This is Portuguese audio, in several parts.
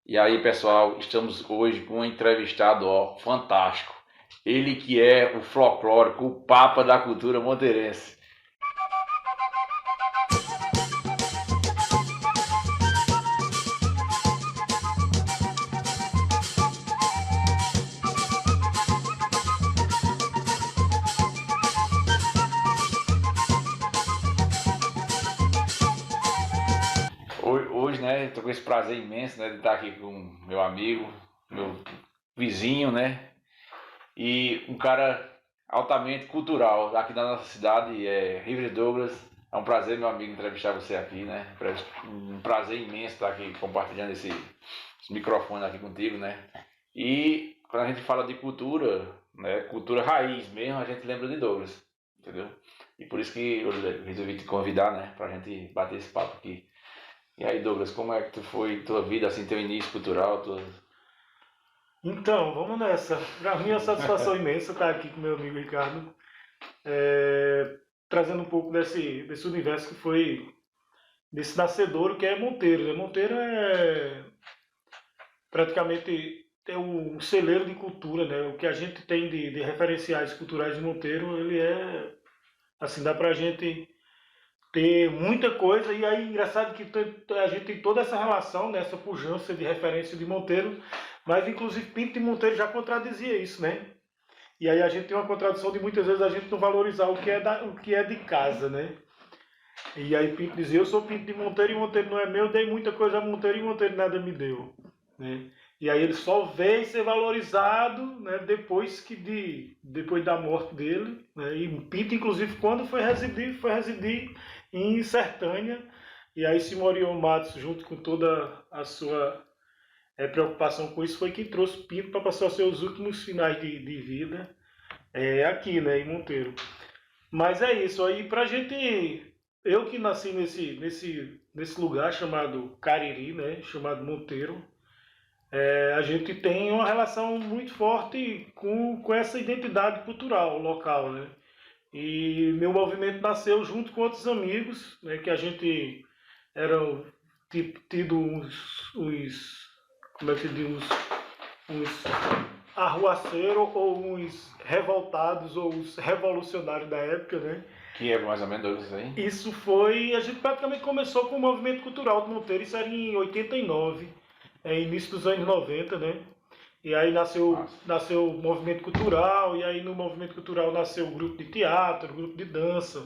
E aí, pessoal, estamos hoje com um entrevistado, ó, fantástico. Ele que é o folclórico, o papa da cultura monteirense. Hoje, né, estou com esse prazer imenso, né, de estar aqui com meu amigo, meu vizinho, né, e um cara altamente cultural aqui da nossa cidade, é Rivers Douglas. É um prazer, meu amigo, entrevistar você aqui, né? Um prazer imenso estar aqui compartilhando esse microfone aqui contigo, né? E quando a gente fala de cultura, né, cultura raiz mesmo, a gente lembra de Douglas, entendeu? E por isso que eu resolvi te convidar, né, pra gente bater esse papo aqui. E aí, Douglas, como é que foi tua vida, assim, teu início cultural, tua... Então, vamos nessa. Para mim é uma satisfação imensa estar aqui com meu amigo Ricardo, trazendo um pouco desse universo que foi, desse nascedouro que é Monteiro, né? Monteiro é praticamente um celeiro de cultura, né? O que a gente tem de referenciais culturais de Monteiro, ele é, assim, dá pra gente ter muita coisa, e aí engraçado que a gente tem toda essa relação, né, essa pujança de referência de Monteiro, mas inclusive Pinto de Monteiro já contradizia isso, né? E aí a gente tem uma contradição de muitas vezes a gente não valorizar o que é de casa, né? E aí Pinto dizia, eu sou Pinto de Monteiro e Monteiro não é meu, dei muita coisa a Monteiro e Monteiro nada me deu, né? E aí ele só veio ser valorizado, né, depois da morte dele, né? E Pinto, inclusive, quando foi residir em Sertânia, e aí Simorion Matos, junto com toda a sua preocupação com isso, foi quem trouxe Pinto para passar seus últimos finais de vida aqui, né, em Monteiro. Mas é isso, aí pra gente, eu que nasci nesse lugar chamado Cariri, né, chamado Monteiro, a gente tem uma relação muito forte com essa identidade cultural local, né? E meu movimento nasceu junto com outros amigos, né, que a gente eram tido como é que diz, uns arruaceiros ou uns revoltados ou os revolucionários da época, né? Que é mais ou menos isso aí? Isso foi, a gente praticamente começou com o movimento cultural de Monteiro, isso era em 89, início dos anos 90, né? E aí Nossa. nasceu o movimento cultural, e aí no movimento cultural nasceu o grupo de teatro, o grupo de dança.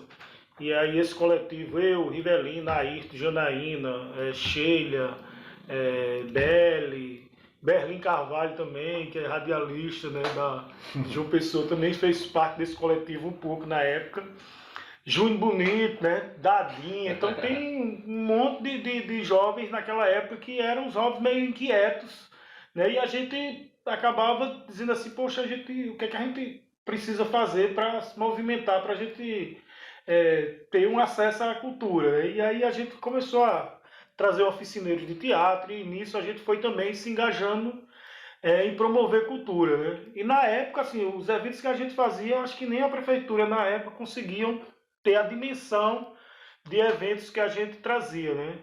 E aí esse coletivo, eu, Rivelina, Ayrton, Janaína, Sheila, Belle, Berlim Carvalho também, que é radialista, né, de João Pessoa, também fez parte desse coletivo um pouco na época. Júnior Bonito, né? Dadinha. Então tem um monte de jovens naquela época que eram os jovens meio inquietos, né? E a gente acabava dizendo assim, poxa, o que é que a gente precisa fazer para se movimentar, para a gente ter um acesso à cultura, né? E aí a gente começou a trazer oficineiros de teatro e nisso a gente foi também se engajando em promover cultura, né? E na época, assim, os eventos que a gente fazia, acho que nem a prefeitura na época conseguiam ter a dimensão de eventos que a gente trazia, né?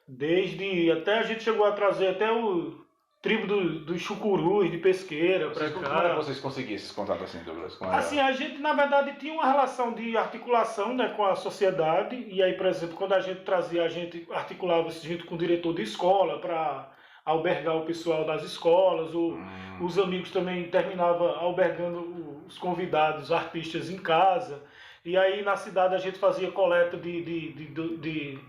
Desde até a gente chegou a trazer até o tribo dos chucurus de Pesqueira para Como é que cá. vocês conseguiram esses contatos assim, Douglas? Como Assim, era? a gente na verdade tinha uma relação de articulação, né, com a sociedade, e aí, por exemplo, quando a gente trazia, a gente articulava isso junto com o diretor de escola para albergar o pessoal das escolas, os amigos também terminavam albergando os convidados, os artistas em casa, e aí na cidade a gente fazia coleta de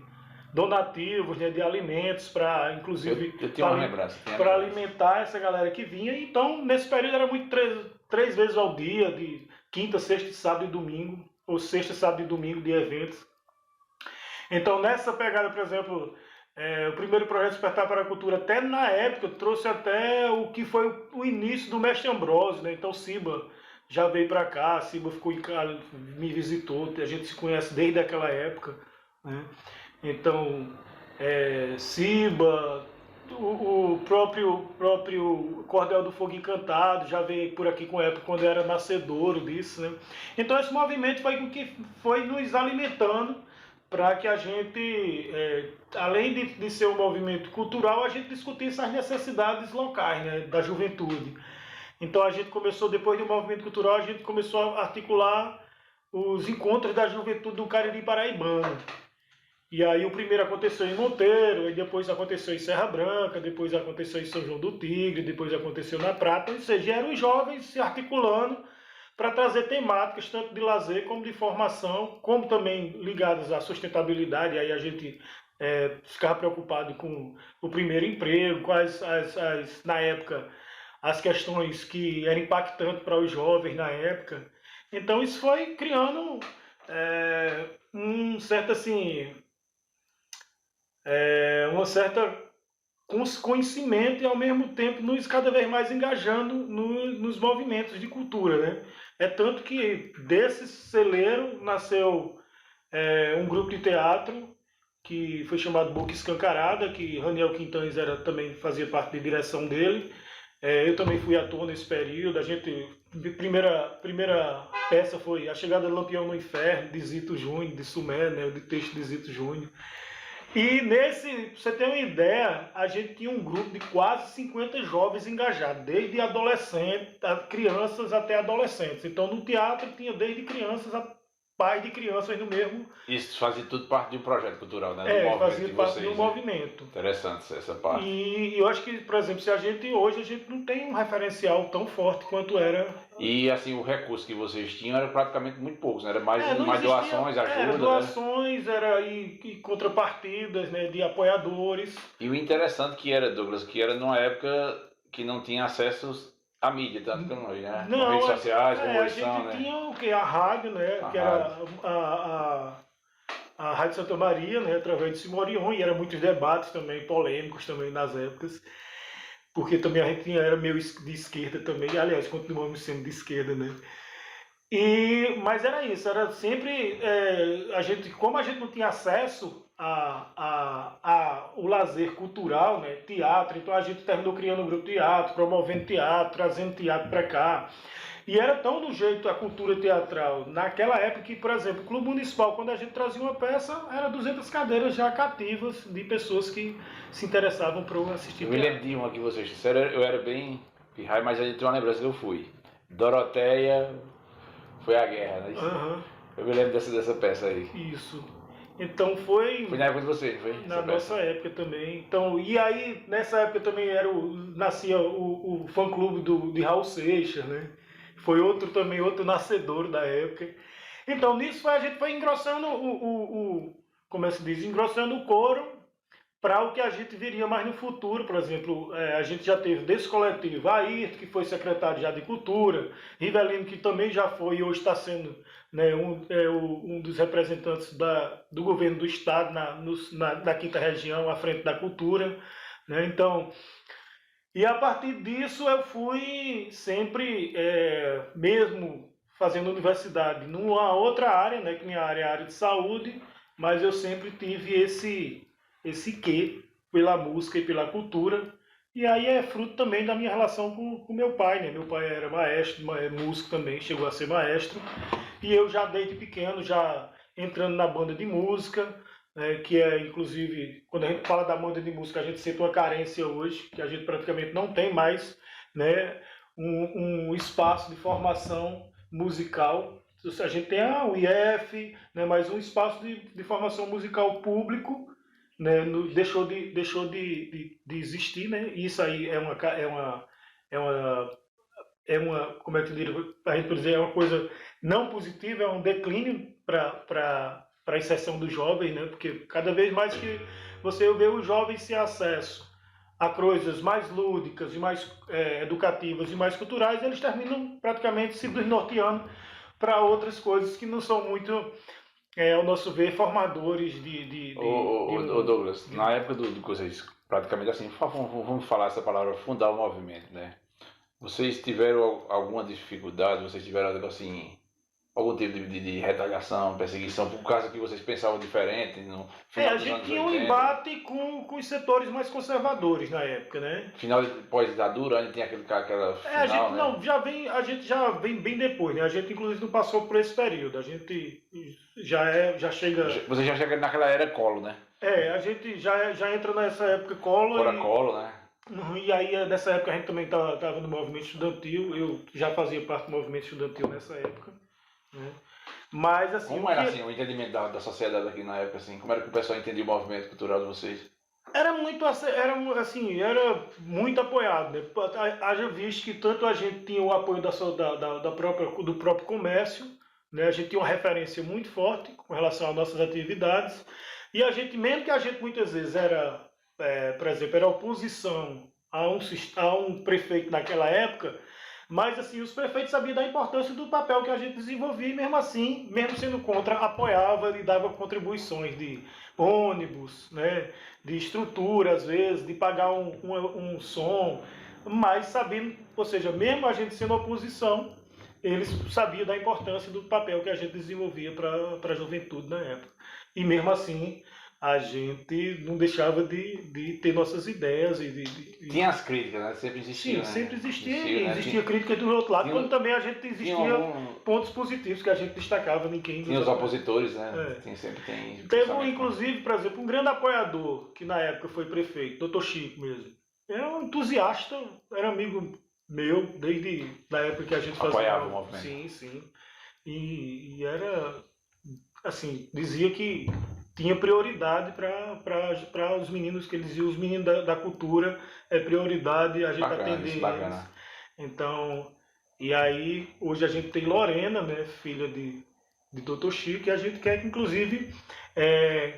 donativos, né, de alimentos para, inclusive, Eu tenho uma lembrança. para alimentar essa galera que vinha. Então, nesse período era muito três vezes ao dia, de quinta, sexta, sábado e domingo, ou sexta, sábado e domingo de eventos. Então, nessa pegada, por exemplo, o primeiro projeto Despertar para a Cultura, até na época, trouxe até o que foi o início do Mestre Ambrosio, né? Então, Siba já veio para cá, Siba ficou em casa, me visitou, a gente se conhece desde aquela época, né? Então, Siba, o próprio Cordel do Fogo Encantado já veio por aqui com a época quando era nascedouro disso, né? Então esse movimento foi o que foi nos alimentando para que a gente, além de ser um movimento cultural, a gente discutisse as necessidades locais, né, da juventude. Então a gente começou, depois do movimento cultural, a gente começou a articular os encontros da juventude do Cariri paraibano. E aí o primeiro aconteceu em Monteiro, e depois aconteceu em Serra Branca, depois aconteceu em São João do Tigre, depois aconteceu na Prata, ou seja, eram os jovens se articulando para trazer temáticas tanto de lazer como de formação, como também ligadas à sustentabilidade. Aí a gente ficava preocupado com o primeiro emprego, quais na época as questões que eram impactantes para os jovens na época. Então isso foi criando um certo assim, uma certa conhecimento e ao mesmo tempo nos cada vez mais engajando nos movimentos de cultura, né? É tanto que desse celeiro nasceu um grupo de teatro que foi chamado Boca Escancarada, que Raniel Quintanes também fazia parte da direção dele. Eu também fui ator nesse período. A primeira peça foi A Chegada do Lampião no Inferno, de Zito Júnior, de Sumé, né, de texto de Zito Júnior. E pra você ter uma ideia, a gente tinha um grupo de quase 50 jovens engajados, desde adolescentes, crianças até adolescentes. Então no teatro tinha desde crianças a pais de crianças no mesmo. Isso fazia tudo parte de um projeto cultural, né? Fazia parte de um movimento. Interessante essa parte. E eu acho que, por exemplo, se hoje a gente não tem um referencial tão forte quanto era. E assim, o recurso que vocês tinham era praticamente muito poucos, né? Era mais doações, ajuda. Era doações, né? e contrapartidas, né, de apoiadores. E o interessante que era, Douglas, que era numa época que não tinha acesso à mídia, tanto que não, né? Não, redes sociais, como a hoje gente são, né? tinha o que? A rádio, né? A que rádio. era a Rádio Santa Maria, né? Através de Simorion, e eram muitos debates também, polêmicos também nas épocas. Porque também a gente era meio de esquerda também, aliás, continuamos sendo de esquerda, né? Mas era isso, era sempre como a gente não tinha acesso o lazer cultural, né, teatro, então a gente terminou criando um grupo de teatro, promovendo teatro, trazendo teatro para cá. E era tão do jeito a cultura teatral naquela época que, por exemplo, o Clube Municipal, quando a gente trazia uma peça, era 200 cadeiras já cativas de pessoas que se interessavam por assistir teatro. Eu me lembro de uma que vocês disseram, eu era bem pirraio, mas a gente tem uma lembrança que eu fui. Doroteia foi a guerra, né? Uhum. Eu me lembro dessa peça aí. Isso. Então foi na época de vocês, foi? Na nossa época também. Então, e aí, nessa época também nascia o fã-clube de Raul Seixas, né? Foi outro nascedor da época. Então, nisso a gente foi engrossando como é que se diz? Engrossando o couro para o que a gente viria mais no futuro. Por exemplo, a gente já teve desse coletivo Ayrton, que foi secretário já de Cultura, Rivelino, que também já foi e hoje está sendo, né, um dos representantes do governo do Estado na quinta região, à frente da cultura. Né? Então, e a partir disso eu fui sempre, mesmo fazendo universidade numa outra área, né, que minha área é a área de saúde, mas eu sempre tive esse quê pela música e pela cultura. E aí é fruto também da minha relação com meu pai, né? Meu pai era maestro, músico também, chegou a ser maestro. E eu já desde pequeno, já entrando na banda de música, que inclusive, quando a gente fala da banda de música, a gente sente uma carência hoje, que a gente praticamente não tem mais, né, um espaço de formação musical. A gente tem o IF, né, mas um espaço de formação musical público, né, deixou de existir, né? E isso aí como é que eu diria, a gente pode dizer, é uma coisa não positiva, é um declínio para a inserção dos jovens, né? Porque cada vez mais que você vê os jovens sem acesso a coisas mais lúdicas e mais educativas e mais culturais, eles terminam praticamente se desnorteando para outras coisas que não são muito, ao nosso ver, formadores Douglas, na época do que vocês, praticamente assim, vamos falar essa palavra, fundar o movimento, né? Vocês tiveram alguma dificuldade, vocês tiveram algo assim, algum tipo de retaliação, perseguição, por causa que vocês pensavam diferente no final A dos gente anos tinha um 80? embate com os setores mais conservadores na época, né? Final de pós-ditadura, ainda tem aquela A gente final, né? não, a gente já vem bem depois, né? A gente inclusive não passou por esse período. A gente já chega. Você já chega naquela era Collor, né? A gente já entra nessa época Collor Fora Collor, né? e aí nessa época a gente também estava no movimento estudantil. Eu já fazia parte do movimento estudantil nessa época, né? Mas assim, Como era assim o entendimento da sociedade aqui na época, assim? Como era que o pessoal entendia o movimento cultural de vocês? era muito apoiado, né? Haja visto que tanto a gente tinha o apoio do próprio comércio, né? A gente tinha uma referência muito forte com relação às nossas atividades, e a gente, mesmo que a gente muitas vezes por exemplo, era oposição a um prefeito naquela época, mas assim, os prefeitos sabiam da importância do papel que a gente desenvolvia e mesmo assim, mesmo sendo contra, apoiava e dava contribuições de ônibus, né, de estrutura às vezes, de pagar um som, mas sabendo, ou seja, mesmo a gente sendo oposição, eles sabiam da importância do papel que a gente desenvolvia para a juventude na época. E mesmo assim, a gente não deixava de ter nossas ideias. Tinha as críticas, né? Sempre existia. Sim, né? sempre existia, né? existia crítica do outro lado, quando também a gente existia algum... pontos positivos que a gente destacava em quem. Tinha os opositores, né? Sempre tem. Teve inclusive, por exemplo, um grande apoiador, que na época foi prefeito, Dr. Chico mesmo. Era um entusiasta, era amigo meu, desde a época que a gente fazia. Apoiava o movimento. Sim. E era, assim, dizia que tinha prioridade para os meninos, que eles diziam, os meninos da cultura, é prioridade a gente atender eles. Bacana. Então, e aí, hoje a gente tem Lorena, né, filha de Dr. Chico, e a gente quer que, inclusive,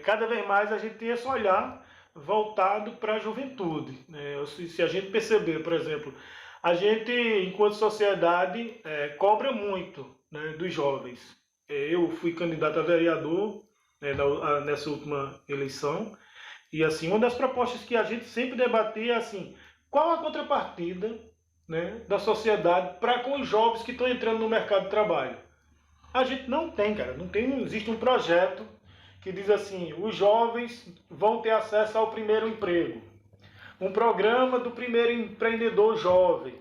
cada vez mais a gente tenha esse olhar voltado para a juventude, né? Se a gente perceber, por exemplo, a gente, enquanto sociedade, cobra muito, né, dos jovens. Eu fui candidato a vereador, né, nessa última eleição, e assim, uma das propostas que a gente sempre debatia é assim, qual a contrapartida, né, da sociedade para com os jovens que estão entrando no mercado de trabalho. A gente não tem, cara, não existe um projeto que diz assim, os jovens vão ter acesso ao primeiro emprego, um programa do primeiro empreendedor jovem,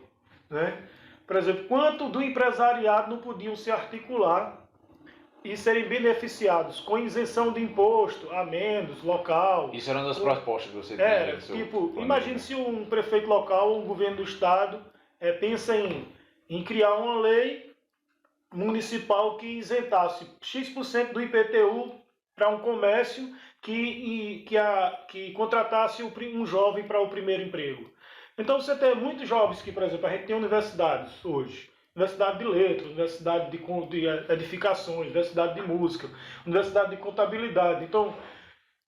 né? Por exemplo, quanto do empresariado não podiam se articular e serem beneficiados com isenção de imposto, a menos, local. Isso era uma das propostas que você tinha. Tipo, imagine se um prefeito local ou um governo do estado pensa em criar uma lei municipal que isentasse X% do IPTU para um comércio que contratasse um jovem para o primeiro emprego. Então você tem muitos jovens que, por exemplo, a gente tem universidades hoje, Universidade de Letras, Universidade de Edificações, Universidade de Música, Universidade de Contabilidade, então,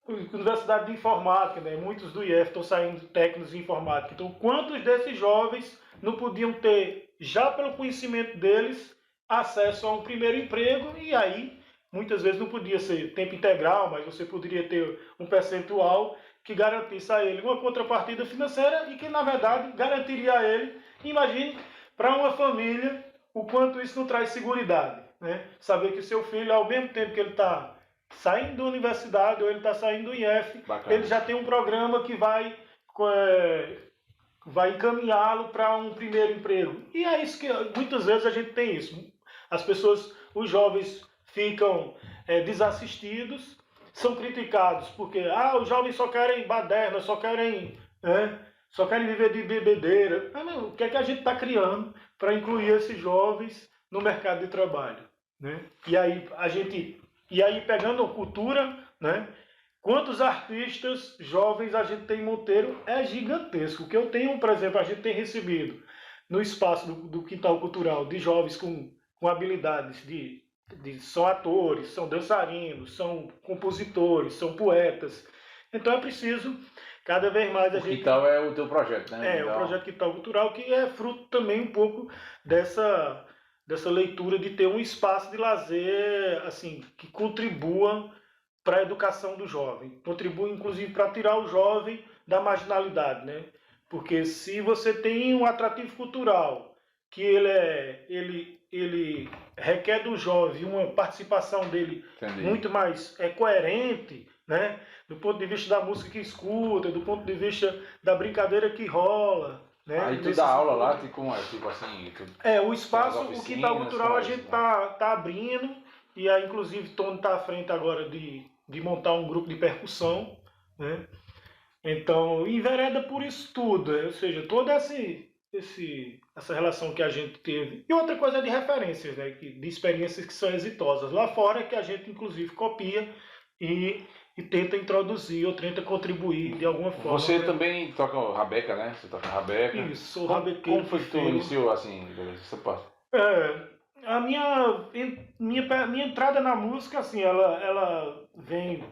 Universidade de Informática, né? Muitos do IF estão saindo técnicos de informática. Então, quantos desses jovens não podiam ter, já pelo conhecimento deles, acesso a um primeiro emprego, e aí, muitas vezes não podia ser tempo integral, mas você poderia ter um percentual que garantisse a ele uma contrapartida financeira e que, na verdade, garantiria a ele, imagine, para uma família, o quanto isso não traz seguridade, né? Saber que o seu filho, ao mesmo tempo que ele está saindo da universidade ou ele está saindo do IF, ele já tem um programa que vai encaminhá-lo para um primeiro emprego. E é isso que muitas vezes a gente tem isso. As pessoas, os jovens ficam desassistidos, são criticados porque os jovens só querem baderna, só querem viver de bebedeira. O que é que a gente está criando para incluir esses jovens no mercado de trabalho, né? E aí pegando a cultura, né? Quantos artistas jovens a gente tem em Monteiro é gigantesco. O que eu tenho, por exemplo, a gente tem recebido no espaço do Quintal Cultural de jovens com habilidades são atores, são dançarinos, são compositores, são poetas. Então é preciso cada vez mais a gente... Quintal é o teu projeto, né? O projeto Quintal Cultural, que é fruto também um pouco dessa leitura de ter um espaço de lazer assim, que contribua para a educação do jovem. Contribui, inclusive, para tirar o jovem da marginalidade, né? Porque se você tem um atrativo cultural, que ele ele requer do jovem uma participação dele Entendi. muito mais coerente, né? Do ponto de vista da música que escuta, do ponto de vista da brincadeira que rola, né? Aí tu Nesse dá aula lá, sentido. tipo assim, tu O espaço, Tem as o Quintal oficinas, Cultural a faz, gente né? tá abrindo, e aí inclusive Tony tá à frente agora de montar um grupo de percussão, né? Então, envereda por isso tudo, né? Ou seja, toda essa relação que a gente teve. E outra coisa é de referências, né? De experiências que são exitosas. Lá fora é que a gente, inclusive, copia e tenta introduzir ou tenta contribuir de alguma forma. Você também toca rabeca, né? Você toca rabeca. Isso, sou Como, rabequeiro. como foi que tu pifeiro. iniciou assim, essa parte? A minha entrada na música, assim, ela vem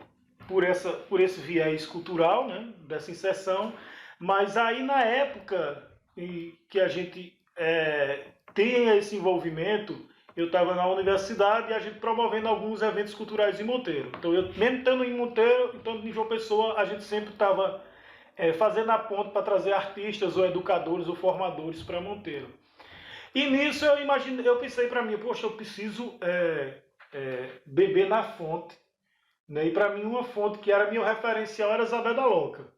por esse viés cultural, né, dessa inserção, mas aí na época que a gente tem esse envolvimento, eu estava na universidade e a gente promovendo alguns eventos culturais em Monteiro. Então, eu mesmo estando em Monteiro, estando em João Pessoa, a gente sempre estava fazendo a ponte para trazer artistas ou educadores ou formadores para Monteiro. E nisso eu pensei para mim, poxa, eu preciso beber na fonte, né? E para mim uma fonte que era meu referencial era Zabé da Loca.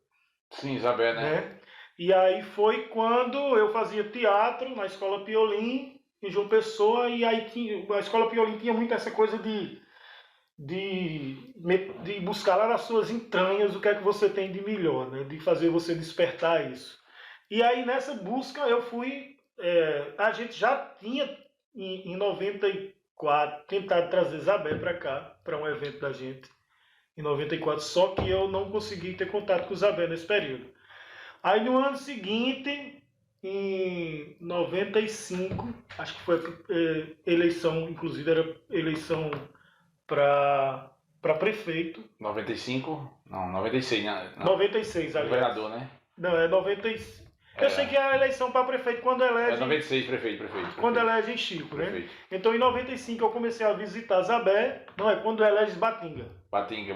Sim, Zabé, né? E aí foi quando eu fazia teatro na Escola Piolim, em João Pessoa, e aí a Escola Piolim tinha muito essa coisa de buscar lá nas suas entranhas o que é que você tem de melhor, né? De fazer você despertar isso. E aí nessa busca eu fui... a gente já tinha, em 94, tentado trazer Zabé para cá, para um evento da gente, em 94, só que eu não consegui ter contato com o Zabé nesse período. Aí no ano seguinte, em 95, acho que foi eleição, inclusive era eleição para prefeito. 95? Não, 96, né? Não. 96, aliás. Governador, né? Não, é 96. Eu sei que é a eleição para prefeito quando elege... É 96, prefeito. Quando elege Chico, né? Prefeito. Então em 95 eu comecei a visitar Zabé, não é quando elege Batinga. Batinga.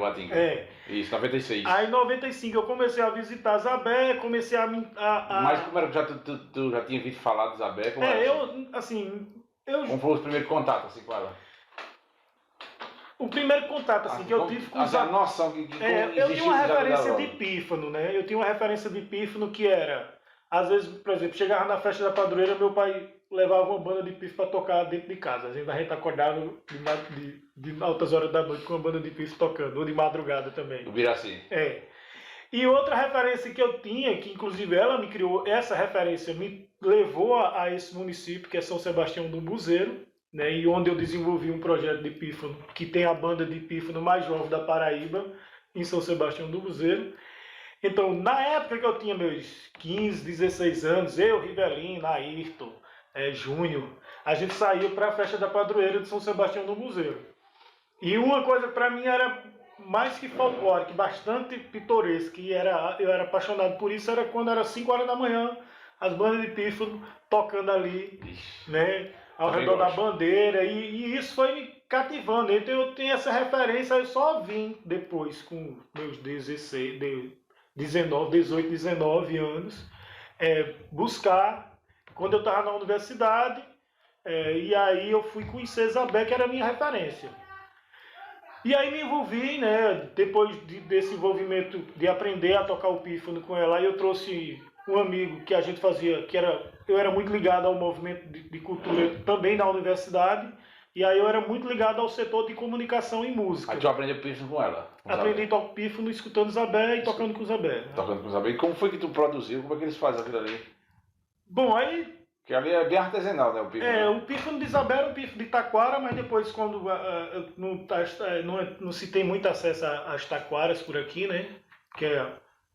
Isso, 96. Aí em 95 eu comecei a visitar Zabé, comecei a... Mas como era que tu já tinha visto falar de Zabé? Como Como foi o primeiro contato assim com ela? O primeiro contato assim, que eu tive com Zabé. A noção que eu tinha uma referência de pífano, né? Eu tinha uma referência de pífano que era... Às vezes, por exemplo, chegava na festa da padroeira, meu pai levava uma banda de pífano para tocar dentro de casa. Às vezes a gente acordava de altas horas da noite com uma banda de pífano tocando, ou de madrugada também. Do Biraci. E outra referência que eu tinha, que inclusive ela me criou, essa referência me levou a esse município, que é São Sebastião do Buzeiro, né? E onde eu desenvolvi um projeto de pífano, que tem a banda de pífano mais jovem da Paraíba, em São Sebastião do Buzeiro. Então, na época que eu tinha meus 15, 16 anos, eu, Rivelino, Ayrton, Júnior, a gente saiu para a festa da padroeira de São Sebastião do Buzeiro. E uma coisa para mim era mais que folclórica, bastante pitoresca, e eu era apaixonado por isso, era quando era 5 horas da manhã, as bandas de pífano tocando ali, né, ao redor da bandeira, e isso foi me cativando. Então eu tenho essa referência, eu só vim depois, com meus 18, 19 anos, buscar, quando eu estava na universidade, e aí eu fui conhecer Zabé, que era a minha referência. E aí me envolvi, né, depois desse envolvimento de aprender a tocar o pífano com ela, aí eu trouxe um amigo que a gente fazia, eu era muito ligado ao movimento de cultura também na universidade, e aí eu era muito ligado ao setor de comunicação e música. Aí tu aprendeu pífano com ela? Aprendi a tocar pífano escutando Zabé e tocando com Zabé. Tocando com Zabé. E como foi que tu produziu? Como é que eles fazem aquilo ali? Bom, aí... Porque ali é bem artesanal, né, o pífano? O pífano de Zabé era o pífano de taquara, mas depois quando não se tem muito acesso às taquaras por aqui, né?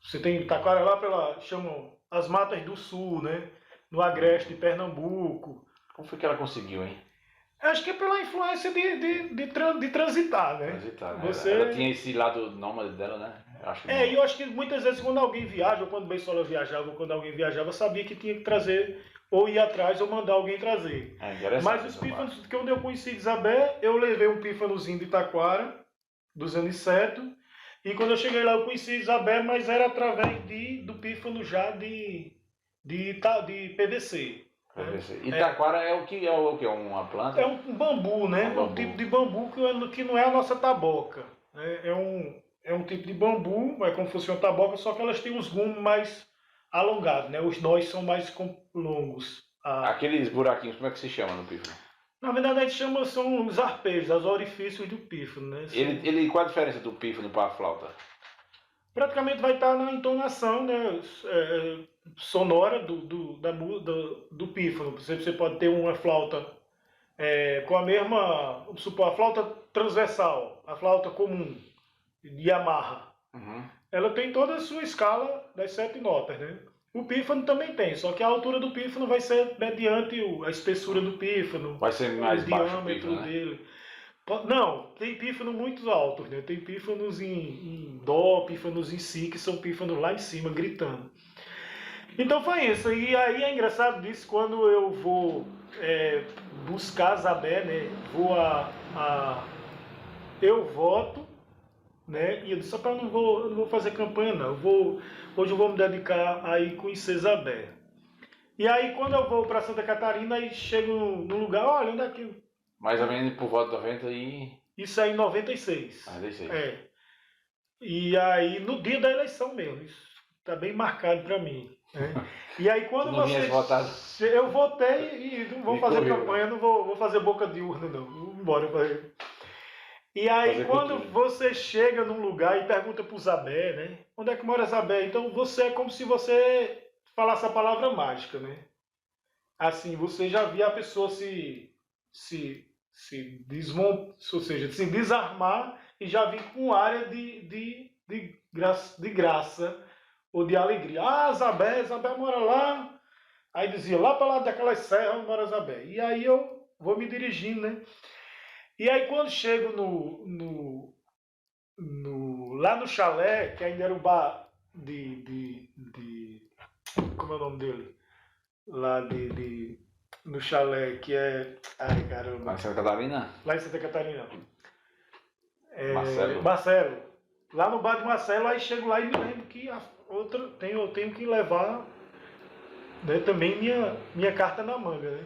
Você tem taquara lá chamam as Matas do Sul, né? No Agreste de Pernambuco. Como foi que ela conseguiu, hein? Acho que é pela influência de transitar, né? Transitar, né? Ela tinha esse lado nômade dela, né? Eu acho que muitas vezes quando alguém viaja, ou quando Beisola viajava, ou quando alguém viajava, sabia que tinha que trazer, ou ir atrás, ou mandar alguém trazer. Mas os pífanos, que quando eu conheci Isabé, eu levei um pífanozinho de taquara, dos aniceto, e quando eu cheguei lá eu conheci Isabé, mas era através do pífano já de PVC. PVC. Itaquara é o que? É o que? Uma planta? É um bambu, né? Um bambu. Um tipo de bambu que não é a nossa taboca. Né? É um tipo de bambu, é como se fosse uma taboca, só que elas têm os gumes mais alongados, né? Os nós são mais longos. Aqueles buraquinhos, como é que se chama no pífano? Na verdade, a gente chama, são os arpejos, os orifícios do pífano, né? Qual a diferença do pífano para a flauta? Praticamente vai estar na entonação, né, sonora do pífano. Você pode ter uma flauta com a mesma, vamos supor, a flauta transversal, a flauta comum, de Yamaha. Uhum. Ela tem toda a sua escala das 7 notas, né? O pífano também tem, só que a altura do pífano vai ser mediante a espessura do pífano, Vai ser mais o baixo diâmetro o pífano, né? dele. Não, tem pífanos muito altos, né? Tem pífanos em dó, pífanos em si, que são pífanos lá em cima, gritando. Então foi isso. E aí é engraçado disso, quando eu vou buscar Zabé, né? Eu voto, né? E eu disse, só eu não vou fazer campanha, não. Hoje eu vou me dedicar a ir conhecer Zabé. E aí quando eu vou para Santa Catarina, aí chego no lugar, olha, onde é que... Mais ou menos por volta de 90 e... Isso aí em 96. 96. E aí, no dia da eleição mesmo, isso está bem marcado para mim. Né? E aí, quando você... Eu votei e não vou fazer campanha, não vou fazer boca de urna, não. Vou embora. E aí, quando você chega num lugar e pergunta para o Zabé, né? Onde é que mora Zabé? Então, você é como se você falasse a palavra mágica, né? Assim, você já via a pessoa se desarmar e já vir com área de graça ou de alegria. Ah, Zabé mora lá. Aí dizia, lá para lá daquelas serras mora Zabé. E aí eu vou me dirigindo, né? E aí quando chego lá no chalé, que ainda era o bar como é o nome dele? Lá no chalé, que é... Ai, caramba. Lá em Santa Catarina? Lá em Santa Catarina. Marcelo. Marcelo. Lá no bar de Marcelo, aí chego lá e me lembro que eu tenho que levar, né, também minha carta na manga, né?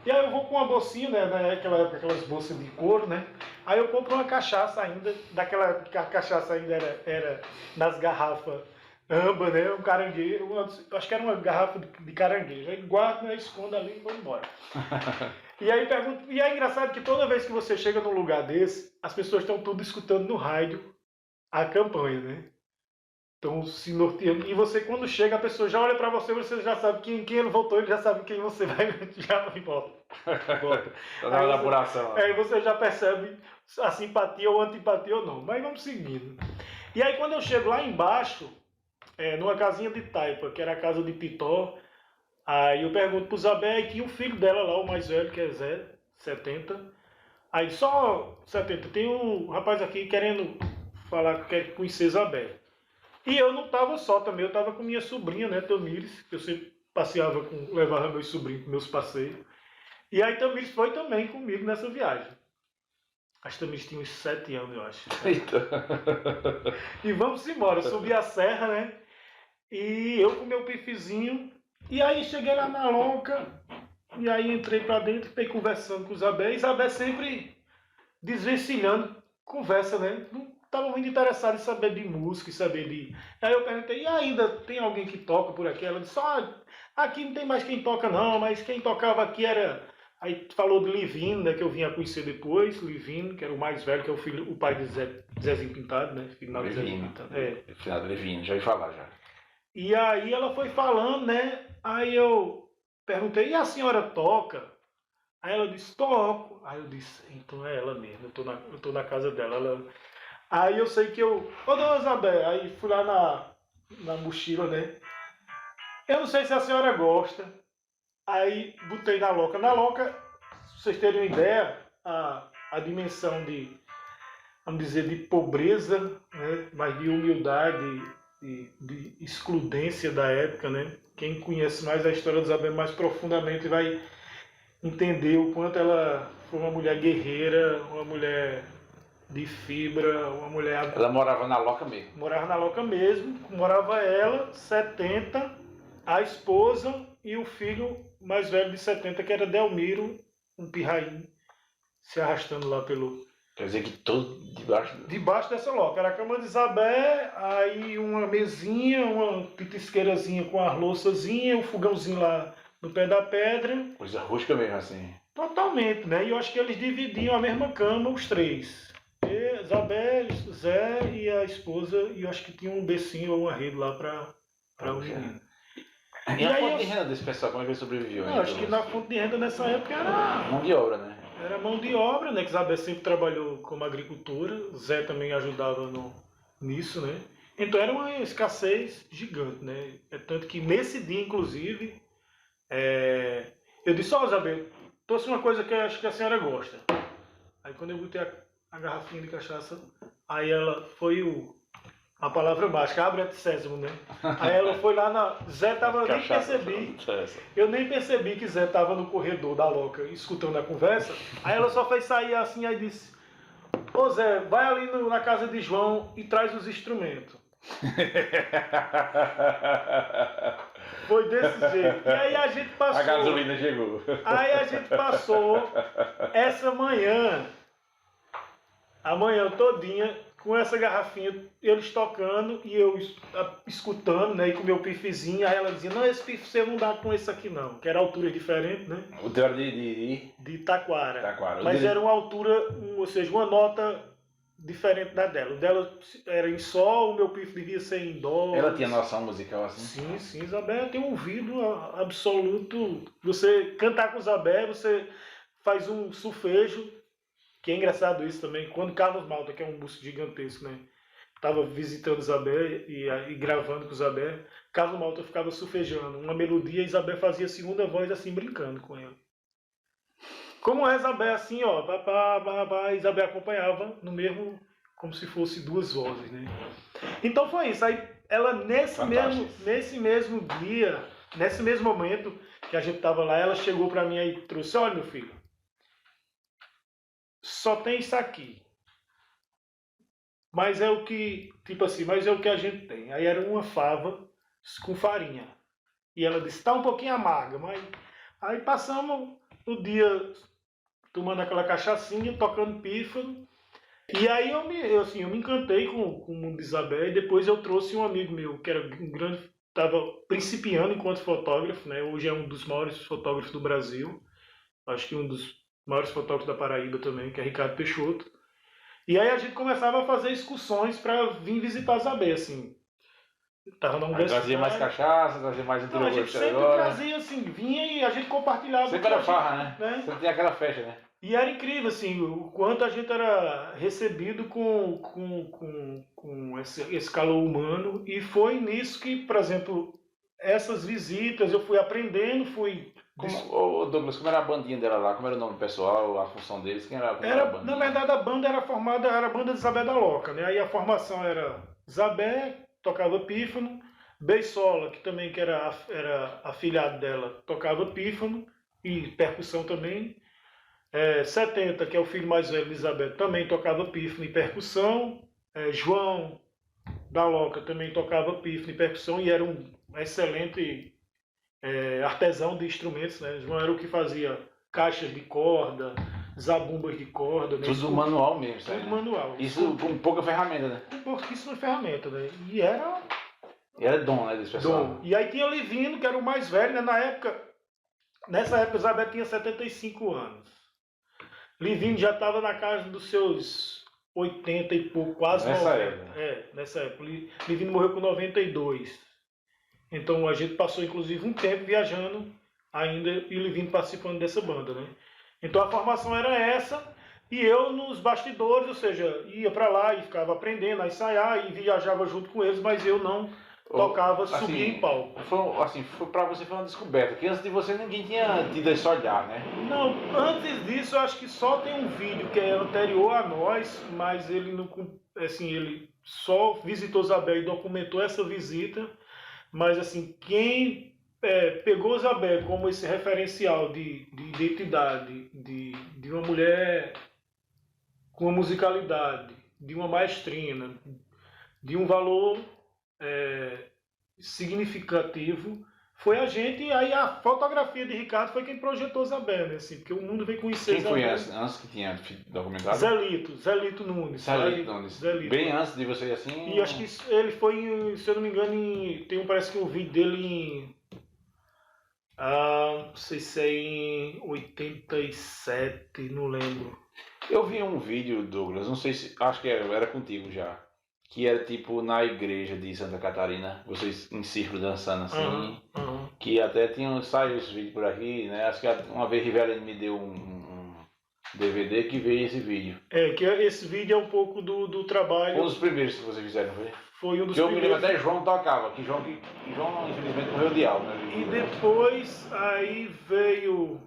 E aí eu vou com uma bolsinha, né, naquela época, aquelas bolsas de couro, né? Aí eu compro uma cachaça ainda, daquela que a cachaça ainda era nas garrafas âmbar, né? Um caranguejo, acho que era uma garrafa de caranguejo. Aí guardo, né, escondo ali e vou embora. E aí e é engraçado que toda vez que você chega num lugar desse, as pessoas estão tudo escutando no rádio a campanha, né? Estão se norteando. E você, quando chega, a pessoa já olha para você, você já sabe quem ele votou, ele já sabe quem você vai, já volta. Tá na elaboração. Aí você já percebe a simpatia ou antipatia ou não. Mas vamos seguindo. E aí quando eu chego lá embaixo, numa casinha de taipa, que era a casa de Pitó, aí eu pergunto pro Zabé, e tinha o filho dela lá, o mais velho, que é Zé, 70. Aí só 70, tem um rapaz aqui querendo falar que quer conhecer Zabé. E eu não estava só também, eu estava com minha sobrinha, né, Tamires, que eu sempre levava meus sobrinhos para meus passeios. E aí Tamires foi também comigo nessa viagem. As Tamires tinha uns 7 anos, eu acho. Eita. E vamos embora, subi a serra, né, e eu com meu pifezinho, e aí cheguei lá na lonca, e aí entrei para dentro, fiquei conversando com o Zabé, e Zabé sempre desvencilhando conversa, né, estava muito interessado em saber de música, e saber de... Aí eu perguntei, e ainda tem alguém que toca por aqui? Ela disse, aqui não tem mais quem toca não, mas quem tocava aqui era... Aí falou de Livino, né, que eu vim a conhecer depois, Livino, que era o mais velho, que é o pai de Zezinho Pintado, né, finado de Zezinho Pintado. Finado Livino, já ouvi falar já. E aí ela foi falando, né, aí eu perguntei, e a senhora toca? Aí ela disse, toco. Aí eu disse, então é ela mesmo, eu tô na casa dela, Aí eu sei que ô dona Isabel, aí fui lá na mochila, né? Eu não sei se a senhora gosta. Aí botei na loca. Na loca, pra vocês terem uma ideia, a dimensão vamos dizer, de pobreza, né? Mas de humildade, de excludência da época, né? Quem conhece mais a história de Isabel mais profundamente vai entender o quanto ela foi uma mulher guerreira, uma mulher de fibra, uma mulher... Ela morava na loca mesmo? Morava na loca mesmo, morava ela, 70, a esposa e o filho mais velho de 70, que era Delmiro, um pirrainho, se arrastando lá pelo... Quer dizer que todo debaixo... Debaixo dessa loca. Era a cama de Isabé, aí uma mesinha, uma pitisqueirazinha com a louçazinha, o fogãozinho lá no pé da pedra. Coisa rústica mesmo, assim. Totalmente, né? E eu acho que eles dividiam a mesma cama, os três. Isabé, Zé e a esposa, e eu acho que tinha um becinho ou um arredo lá para o menino. E a fonte de renda desse pessoal, como é que ele sobreviveu? Não, acho que na fonte de renda nessa época era mão de obra, né? Era mão de obra, né? Que Isabel sempre trabalhou como agricultora, Zé também ajudava nisso, né? Então era uma escassez gigante, né? É tanto que nesse dia, inclusive, eu disse, ó, Isabel, trouxe uma coisa que eu acho que a senhora gosta. Aí quando eu botei a garrafinha de cachaça, aí ela foi a palavra mágica, abre a sésamo, né? Aí ela foi lá na... Zé tava, eu nem percebi que Zé tava no corredor da loca, escutando a conversa. Aí ela só fez sair assim, aí disse, ô Zé, vai ali na casa de João e traz os instrumentos. Foi desse jeito. E aí a gente passou... A gasolina chegou. Aí a gente passou essa manhã, a manhã todinha, com essa garrafinha, eles tocando e eu escutando, né? E com o meu pifezinho, aí ela dizia, não, esse pife você não dá com esse aqui não, que era altura diferente, né? O teu era de taquara. Mas era uma altura, ou seja, uma nota diferente da dela. O dela era em sol, o meu pife devia ser em dó. Ela tinha noção musical assim? Sim, sim, Isabel tem um ouvido absoluto. Você cantar com Isabel, você faz um solfejo. Que é engraçado isso também, quando Carlos Malta, que é um músico gigantesco, né? Estava visitando Isabel e gravando com Isabel, Carlos Malta ficava solfejando uma melodia e Isabel fazia a segunda voz assim, brincando com ele. Como é Isabel assim, ó, Isabel acompanhava no mesmo, como se fosse duas vozes, né? Então foi isso, aí ela nesse mesmo dia, nesse mesmo momento que a gente estava lá, ela chegou para mim e trouxe, olha meu filho, só tem isso aqui. Mas é o que, tipo assim, mas é o que a gente tem. Aí era uma fava com farinha. E ela disse, tá um pouquinho amarga, mas... Aí passamos o dia tomando aquela cachaçinha, tocando pífano. E aí eu me encantei com o mundo de Isabel. E depois eu trouxe um amigo meu, que era um grande... Estava principiando enquanto fotógrafo, né? Hoje é um dos maiores fotógrafos do Brasil. Acho que um dos maiores fotógrafos da Paraíba também, que é Ricardo Peixoto. E aí a gente começava a fazer excursões para vir visitar Isabel, assim. Tava na universidade. Trazia mais cachaça, trazia mais interior. A gente sempre trazia, assim, vinha e a gente compartilhava. Sempre era farra, né? Sempre tinha aquela festa, né? E era incrível, assim, o quanto a gente era recebido com esse calor humano. E foi nisso que, por exemplo, essas visitas eu fui aprendendo, Douglas, como era a bandinha dela lá? Como era o nome pessoal, a função deles? Quem era a bandinha? Na verdade, a banda era formada, era a banda de Isabel da Loca, né? Aí a formação era Isabel, tocava pífano, Beisola, que também era afilhado dela, tocava pífano e percussão também. 70, que é o filho mais velho de Isabel, também tocava pífano e percussão. João da Loca também tocava pífano e percussão e era um excelente artesão de instrumentos, né? João era o que fazia caixas de corda, zabumbas de corda. Né? Tudo manual mesmo, tudo manual. Isso com pouca ferramenta, né? Com pouquíssima ferramenta, né? E era dom, né, desse pessoal. Dom. E aí tinha Livino, que era o mais velho, né? Nessa época, Isabel tinha 75 anos. Livino já estava na casa dos seus 80 e pouco, quase 90. Nessa época. Livino morreu com 92. Então a gente passou inclusive um tempo viajando ainda e o Livino participando dessa banda, né? Então a formação era essa e eu nos bastidores, ou seja, ia para lá e ficava aprendendo a ensaiar e viajava junto com eles, mas eu não tocava, assim, subia em palco. Para você foi uma descoberta, que antes de você ninguém tinha tido esse olhar, né? Não, antes disso eu acho que só tem um vídeo que é anterior a nós, mas ele não, assim, ele só visitou Isabel e documentou essa visita. Mas assim, quem pegou Isabel como esse referencial de identidade, de uma mulher com uma musicalidade, de uma maestrina, de um valor significativo, foi a gente, e aí a fotografia de Ricardo foi quem projetou Isabel, né? Assim, porque o mundo veio conhecer Quem foi Isabel. antes que tinha documentado? Zelito Nunes. Zelito Nunes. Zelito. Bem antes de você assim. E acho que ele foi, se eu não me engano, parece que um vídeo dele em. Não sei se é em 87, não lembro. Eu vi um vídeo, Douglas, não sei se. Acho que era contigo já. Que era tipo na igreja de Santa Catarina, vocês em círculo dançando assim. Que até saiu esse vídeo por aqui, né? Acho que uma vez Rivelli me deu um DVD que veio esse vídeo. Que esse vídeo é um pouco do trabalho. Foi um dos primeiros que vocês fizeram, foi? Foi um dos que eu primeiros. me lembro até João tocava, que João infelizmente morreu de alma, né? E depois aí veio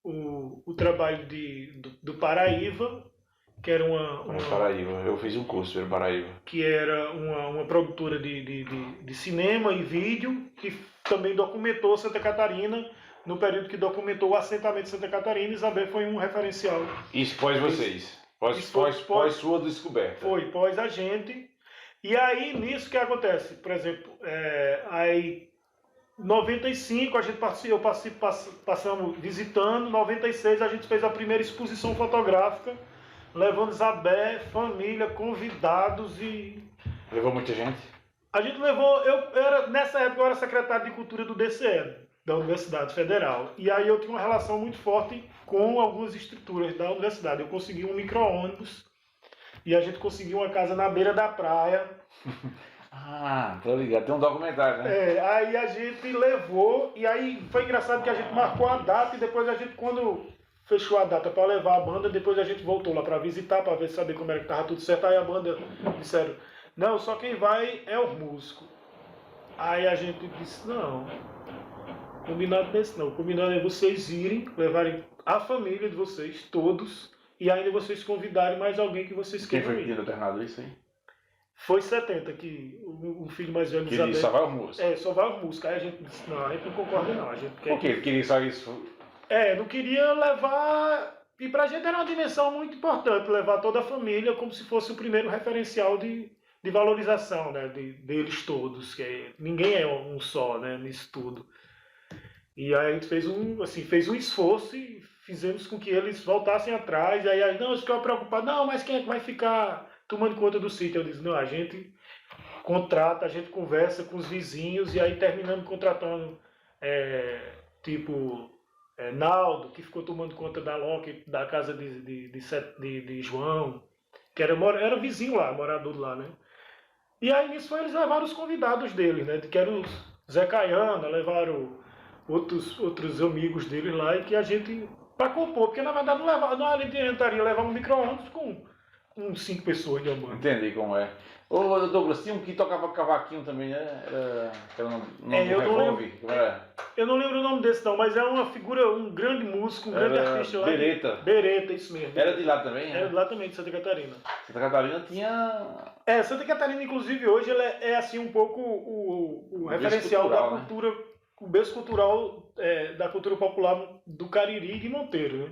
o trabalho do Paraíba, que era Paraíba, eu fiz um curso pelo Paraíba. Que era uma produtora de cinema e vídeo, que também documentou Santa Catarina, no período que documentou o assentamento de Santa Catarina. Isabel foi um referencial. Isso pós vocês? Pós sua descoberta? Foi, pós a gente. E aí, nisso que acontece? Por exemplo, aí 95 a gente passamos visitando, 96 a gente fez a primeira exposição fotográfica, levando Isabel, família, convidados e... Levou muita gente? A gente levou... nessa época eu era secretário de Cultura do DCE, da Universidade Federal. E aí eu tinha uma relação muito forte com algumas estruturas da universidade. Eu consegui um micro-ônibus e a gente conseguiu uma casa na beira da praia. Tô ligado. Tem um documentário, né? Aí a gente levou, e aí foi engraçado que a gente marcou a data e depois a gente, quando fechou a data para levar a banda, depois a gente voltou lá para visitar, para ver, saber como era que tava tudo certo. Aí a banda disseram, não, só quem vai é o músico. Aí a gente disse, não, combinado desse não. Combinado é vocês irem, levarem a família de vocês, todos, e ainda vocês convidarem mais alguém que vocês queiram ir. Quem foi que tinha determinado isso aí? Foi 70, que o filho mais velho de Isabel... Isabel... só vai o músico. Só vai o músico. Aí a gente disse, não, a gente não concorda não. A gente quer... Por quê? Ele queria só isso? Não queria levar... E pra gente era uma dimensão muito importante, levar toda a família como se fosse o primeiro referencial de valorização, né, deles todos. Que ninguém é um só, né, nisso tudo. E aí a gente fez um esforço e fizemos com que eles voltassem atrás. E aí, não, eles ficaram preocupados. Não, mas quem é que vai ficar tomando conta do sítio? Eu disse, não, a gente contrata, a gente conversa com os vizinhos e aí terminamos contratando, Naldo, que ficou tomando conta da Loki, da casa de João, que era vizinho lá, morador lá, né? E aí nisso eles levaram os convidados deles, né? Que eram os Zé Caiana, levaram outros amigos deles lá e que a gente, para compor, porque na verdade não adiantaria levar um micro-ônibus com 5 pessoas de amor. Entendi como é. Ô Douglas, tinha um que tocava cavaquinho também, né? Era o nome do Revolve. Eu não lembro o nome desse não, mas é uma figura, um grande músico, um grande artista lá. Bereta, isso mesmo. Era de lá também? Era de lá também, de Santa Catarina. Santa Catarina tinha... Santa Catarina, inclusive, hoje ela é assim um pouco o referencial cultural, da cultura, né? O berço cultural da cultura popular do Cariri e de Monteiro, né?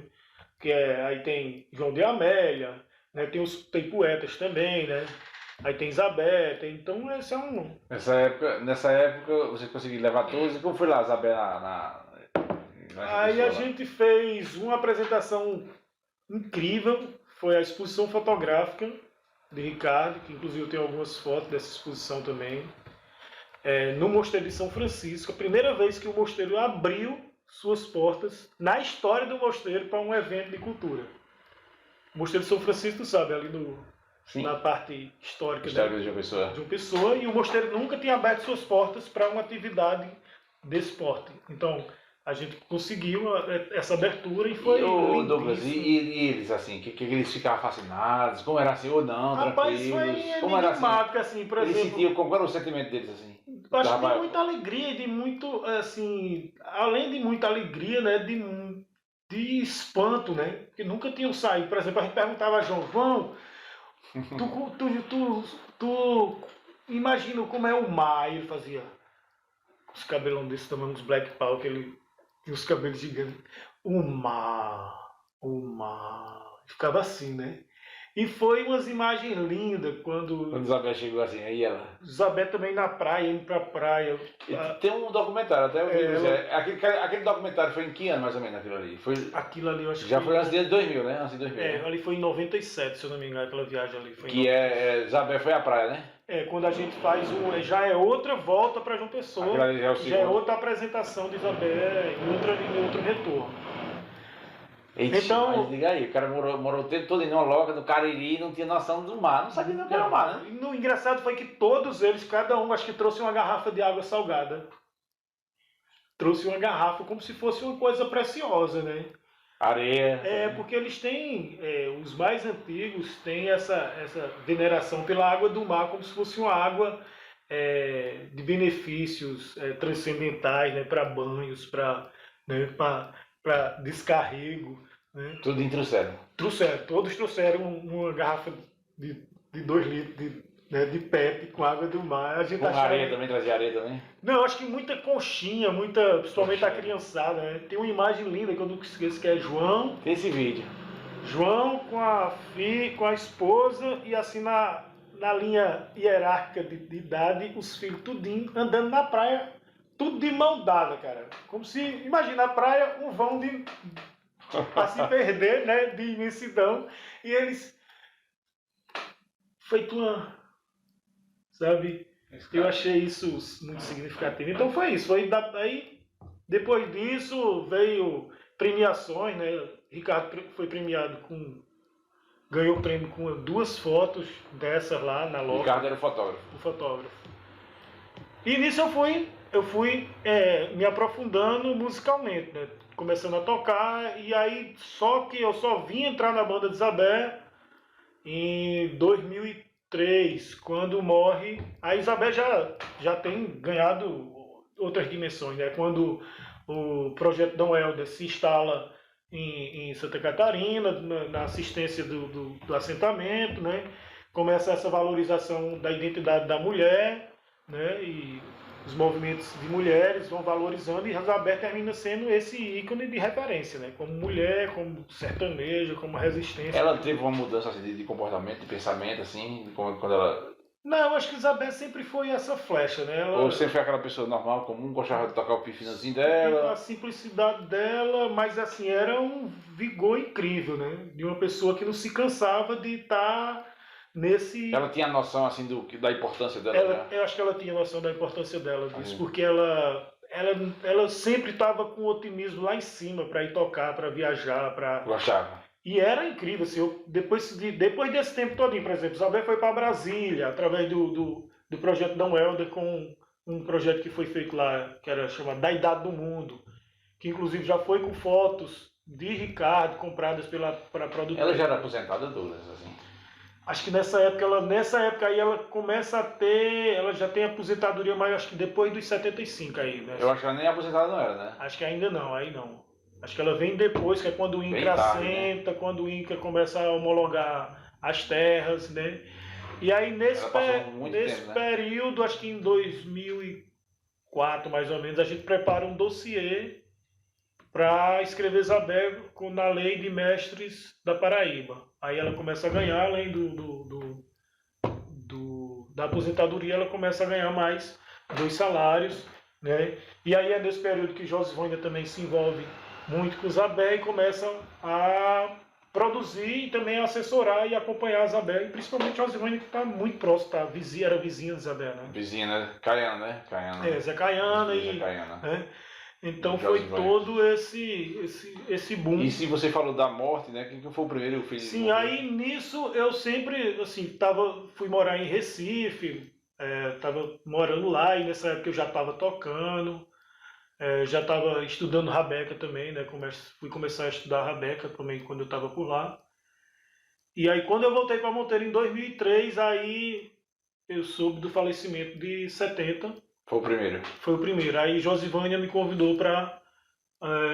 Que aí tem João de Amélia, né? Tem poetas também, né? Aí tem Isabel, então esse é um... Nessa época você conseguiu levar todos, e como foi lá, Isabel, Aí a gente fez uma apresentação incrível, foi a exposição fotográfica de Ricardo, que inclusive eu tenho algumas fotos dessa exposição também, no Mosteiro de São Francisco, a primeira vez que o mosteiro abriu suas portas na história do mosteiro para um evento de cultura. O Mosteiro de São Francisco, sabe, ali na parte histórica de uma pessoa, e o mosteiro nunca tinha aberto suas portas para uma atividade desse porte. Então, a gente conseguiu essa abertura e foi Douglas, e eles, assim, que eles ficavam fascinados? Como era assim, ou não, rapaz, tranquilos? Foi como era assim, por exemplo... Eles sentiam, qual era o sentimento deles, assim? Eu acho que de muita alegria, de muito, assim... Além de muita alegria, né, de espanto, né? Porque nunca tinham saído. Por exemplo, a gente perguntava a João, tu imagina como é o mar? E ele fazia os cabelão desse tamanho, uns black power, que ele tinha os cabelos gigantes. O mar. Ficava assim, né? E foi umas imagens lindas Quando Isabel chegou assim, aí ela. Isabé também na praia, indo pra praia. Tem um documentário, até eu vi. ela- Aquele documentário foi em que ano mais ou menos aquilo ali? Aquilo ali eu acho Já que foi antes de 2000, né? Antes de 2000. É, Né? ali foi em 97, se eu não me engano, aquela viagem ali. Foi em Que Isabel foi à praia, né? quando a gente faz já é outra volta para João Pessoa, Aquilo ali já é o já é segundo. outra apresentação de Isabé em outro retorno. Eita, Então- mas diga aí, o cara morou o tempo todo em uma loja do Cariri, não tinha noção do mar, não sabia nem o que era o mar, né? E o engraçado foi que todos eles, cada um, acho que trouxe uma garrafa de água salgada. Trouxe uma garrafa como se fosse uma coisa preciosa, né? Areia. Porque eles têm, os mais antigos têm essa veneração pela água do mar como se fosse uma água de benefícios transcendentais, né? Para banhos, para descarrego. Né? Tudo trouxeram. Todos trouxeram uma garrafa de 2 litros de PET com água do mar. A gente Com achava- areia também, trazia areia também. Não, acho que muita conchinha, principalmente a criançada. Né? Tem uma imagem linda que eu nunca esqueço, que é João Tem esse vídeo. com a esposa e assim na linha hierárquica de idade, os filhos tudinho andando na praia, tudo de mão dada, cara. Como se, imagina a praia, um vão para se perder, né, de imensidão, e eles feito sabe? Eu achei isso muito significativo. Então foi isso. Aí, depois disso, veio premiações, né? Ricardo foi premiado ganhou prêmio com 2 fotos dessas lá na loja. Ricardo era o fotógrafo. O fotógrafo. E nisso eu fui me aprofundando musicalmente, né? Começando a tocar, e aí só que eu só vim entrar na banda de Isabé em 2003, quando morre. A Isabé já tem ganhado outras dimensões, né? Quando o projeto Dom Helder se instala em Santa Catarina, na assistência do assentamento, né? Começa essa valorização da identidade da mulher, né? E os movimentos de mulheres vão valorizando, e Isabel termina sendo esse ícone de referência, né? Como mulher, como sertaneja, como resistência. Ela teve uma mudança assim, de comportamento, de pensamento, assim, quando ela... Não, acho que Isabel sempre foi essa flecha, né? Ou sempre foi aquela pessoa normal, comum, gostava de tocar o pifinazinho dela. A simplicidade dela, mas assim, era um vigor incrível, né? De uma pessoa que não se cansava de estar nesse... Ela tinha noção assim da importância dela. Eu acho que ela tinha noção da importância dela disso, porque ela sempre estava com o otimismo lá em cima para ir tocar, para viajar, para... Gostava. E era incrível, assim, depois desse tempo todinho, por exemplo, Isabel foi para Brasília, através do projeto Dom Helder, com um projeto que foi feito lá, que era chamado Da Idade do Mundo, que inclusive já foi com fotos de Ricardo, compradas pela produtora. Ela já era aposentada, Douglas, assim? Acho que nessa época aí ela começa a ter, ela já tem aposentadoria, mas acho que depois dos 75 aí, né? Eu acho que ela nem aposentada não era, né? Acho que ainda não, aí não. Acho que ela vem depois, que é quando o Bem INCRA tarde, assenta, quando o INCRA começa a homologar as terras, né? E aí nesse Ela passou muito tempo, né? período, acho que em 2004 mais ou menos, a gente prepara um dossiê para escrever Isabel na Lei de Mestres da Paraíba. Aí ela começa a ganhar, além da aposentadoria, ela começa a ganhar mais 2 salários, né? E aí é nesse período que Josivânia também se envolve muito com Isabel e começa a produzir e também a assessorar e acompanhar a Isabel, e principalmente Josivânia, que está muito próximo, era vizinha de Isabel, né? Vizinha, né? Caiana, né? Caiana. Zé Caiana Zé Caiana. Né? Então Josivânia. foi todo esse boom. E se você falou da morte, né? Quem foi o primeiro filho? Sim, aí nisso eu sempre, assim, fui morar em Recife, estava morando lá, e nessa época eu já estava tocando, já estava estudando rabeca também, né? Fui começar a estudar rabeca também quando eu estava por lá. E aí quando eu voltei para Monteiro em 2003, aí eu soube do falecimento de 70. Foi o primeiro. Foi o primeiro. Aí Josivânia me convidou para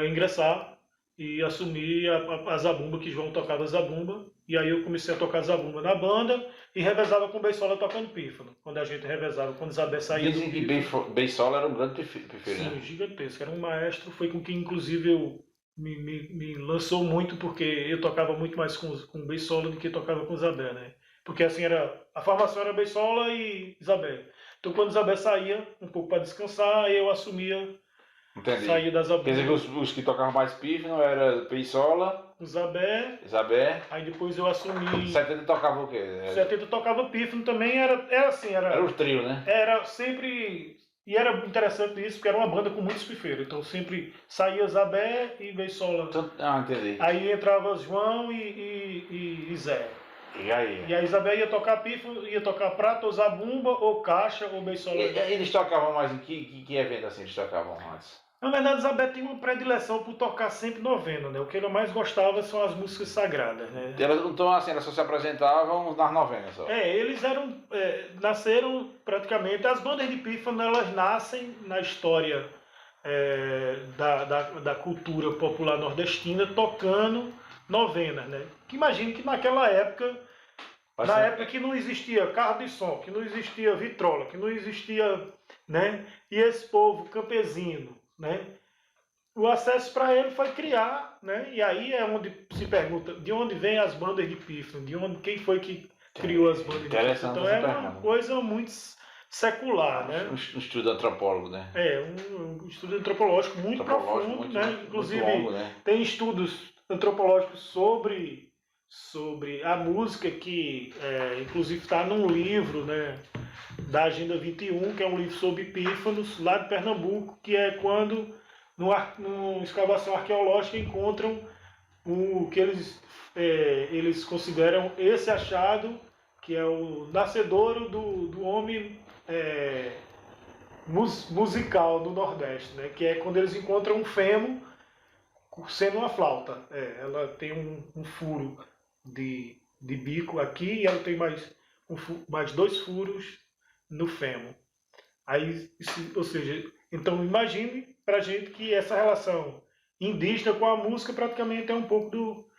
ingressar e assumir a zabumba, que João tocava zabumba. E aí eu comecei a tocar zabumba na banda e revezava com Beisola tocando pífano. Quando a gente revezava, quando Isabel saía do Dizem que pífano. Beisola era um grande pífano, Sim, né? gigantesco. Era um maestro, foi com quem inclusive eu me lançou muito, porque eu tocava muito mais com Beisola do que tocava com Isabel, né? Porque assim, a formação era Beisola e Isabel. Então quando Isabel saía um pouco para descansar, eu assumia, Entendi. saía da Quer dizer que zabumba, os que tocavam mais pífano era Beisola, Isabel, Isabé. aí depois eu assumi. 70 tocava o quê? 70 tocava pífano também, era assim, Era o trio, né? era sempre. E era interessante isso, porque era uma banda com muitos pifeiros. Então sempre saía Zabé e Beisola. Entendi. Aí entrava João e Zé. E aí? E a Isabel ia tocar pífano, ia tocar prata, ou zabumba, ou caixa, ou Beisola. Eles tocavam mais em que evento assim eles tocavam antes? Na verdade, Isabel tem uma predileção por tocar sempre novena, né? O que ela mais gostava são as músicas sagradas, né? Então assim, elas só se apresentavam nas novenas só. Eles nasceram praticamente, as bandas de pífano, elas nascem na história da cultura popular nordestina, tocando novenas, né? Que imagine que naquela época, na época que não existia carro de som, que não existia vitrola, que não existia, né? E esse povo campesino, né? O acesso para ele foi criar, né? E aí é onde se pergunta de onde vem as bandas de pífano, quem foi que criou as bandas de pífano. Então é uma coisa muito secular, né? Um estudo antropólogo, né? Um estudo antropológico muito profundo, né? Inclusive muito longo, né? Tem estudos antropológicos sobre a música que, inclusive, está num livro, né? Da Agenda 21, que é um livro sobre pífanos lá de Pernambuco, que é quando numa escavação arqueológica encontram o que eles consideram esse achado, que é o nascedouro do homem musical do Nordeste, né? Que é quando eles encontram um fêmur sendo uma flauta. Ela tem um furo de bico aqui e ela tem mais 2 furos no fêmur. Aí, ou seja, então imagine pra gente que essa relação indígena com a música praticamente é um pouco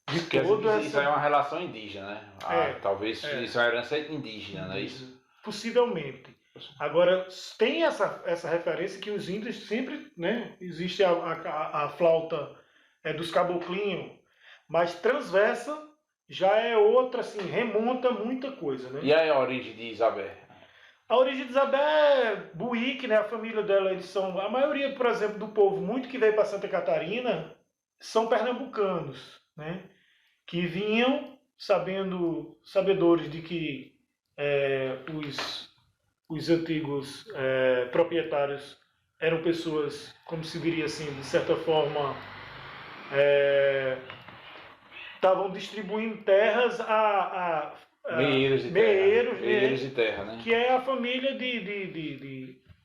de todo essa... Isso é uma relação indígena, né? Talvez isso é uma herança indígena, não é isso? Possivelmente. Agora, tem essa referência que os índios sempre, né? Existe a flauta dos caboclinhos, mas transversa já é outra, assim, remonta muita coisa, né? E aí a origem de Isabel? A origem de Isabel é Buíque, né? A família dela, eles são... A maioria, por exemplo, do povo muito que veio para Santa Catarina são pernambucanos, né? Que vinham sabedores de que os antigos proprietários eram pessoas, como se diria assim, de certa forma, estavam distribuindo terras a Meeiros de terra, né? Que é a família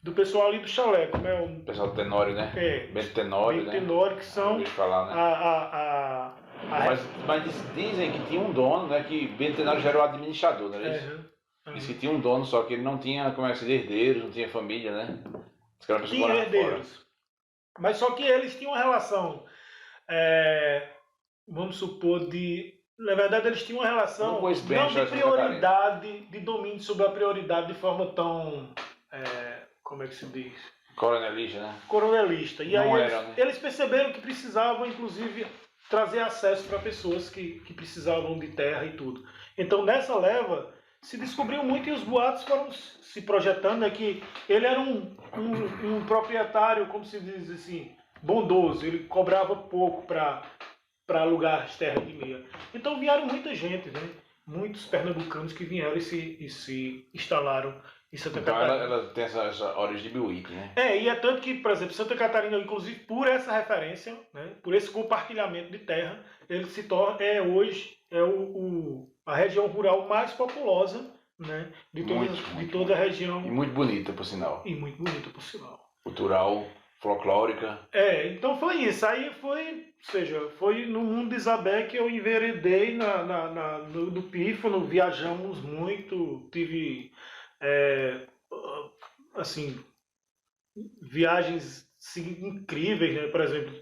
do pessoal ali do chalé, como é o pessoal do Tenório, né? Bento Tenório, né? Tenório, que são falar, né? Mas dizem que tinha um dono, né? Que Bento Tenório já era o administrador, não é isso? Diz que tinha um dono, só que ele não tinha, como é que se diz, herdeiros, não tinha família, né? Tinha herdeiros. Mas só que eles tinham uma relação, vamos supor, na verdade, eles tinham uma relação não de prioridade, de domínio sobre a prioridade de forma tão, como é que se diz? Coronelista, né? Coronelista. E não aí né? eles perceberam que precisavam, inclusive, trazer acesso para pessoas que precisavam de terra e tudo. Então, nessa leva, se descobriu muito e os boatos foram se projetando, né, que ele era um proprietário, como se diz assim, bondoso. Ele cobrava pouco para alugar as terras de meia. Então vieram muita gente, né? Muitos pernambucanos que vieram e se instalaram em Santa Catarina. Então ela tem essa origem de Buíque, né? E é tanto que, por exemplo, Santa Catarina, inclusive por essa referência, né, por esse compartilhamento de terra, ele se torna, hoje, a região rural mais populosa, né, de toda a região. E muito bonita, por sinal. Cultural, folclórica. Então foi isso. Aí foi no mundo de Isabel que eu enveredei no pífano, viajamos muito, tive assim, viagens incríveis, né? Por exemplo,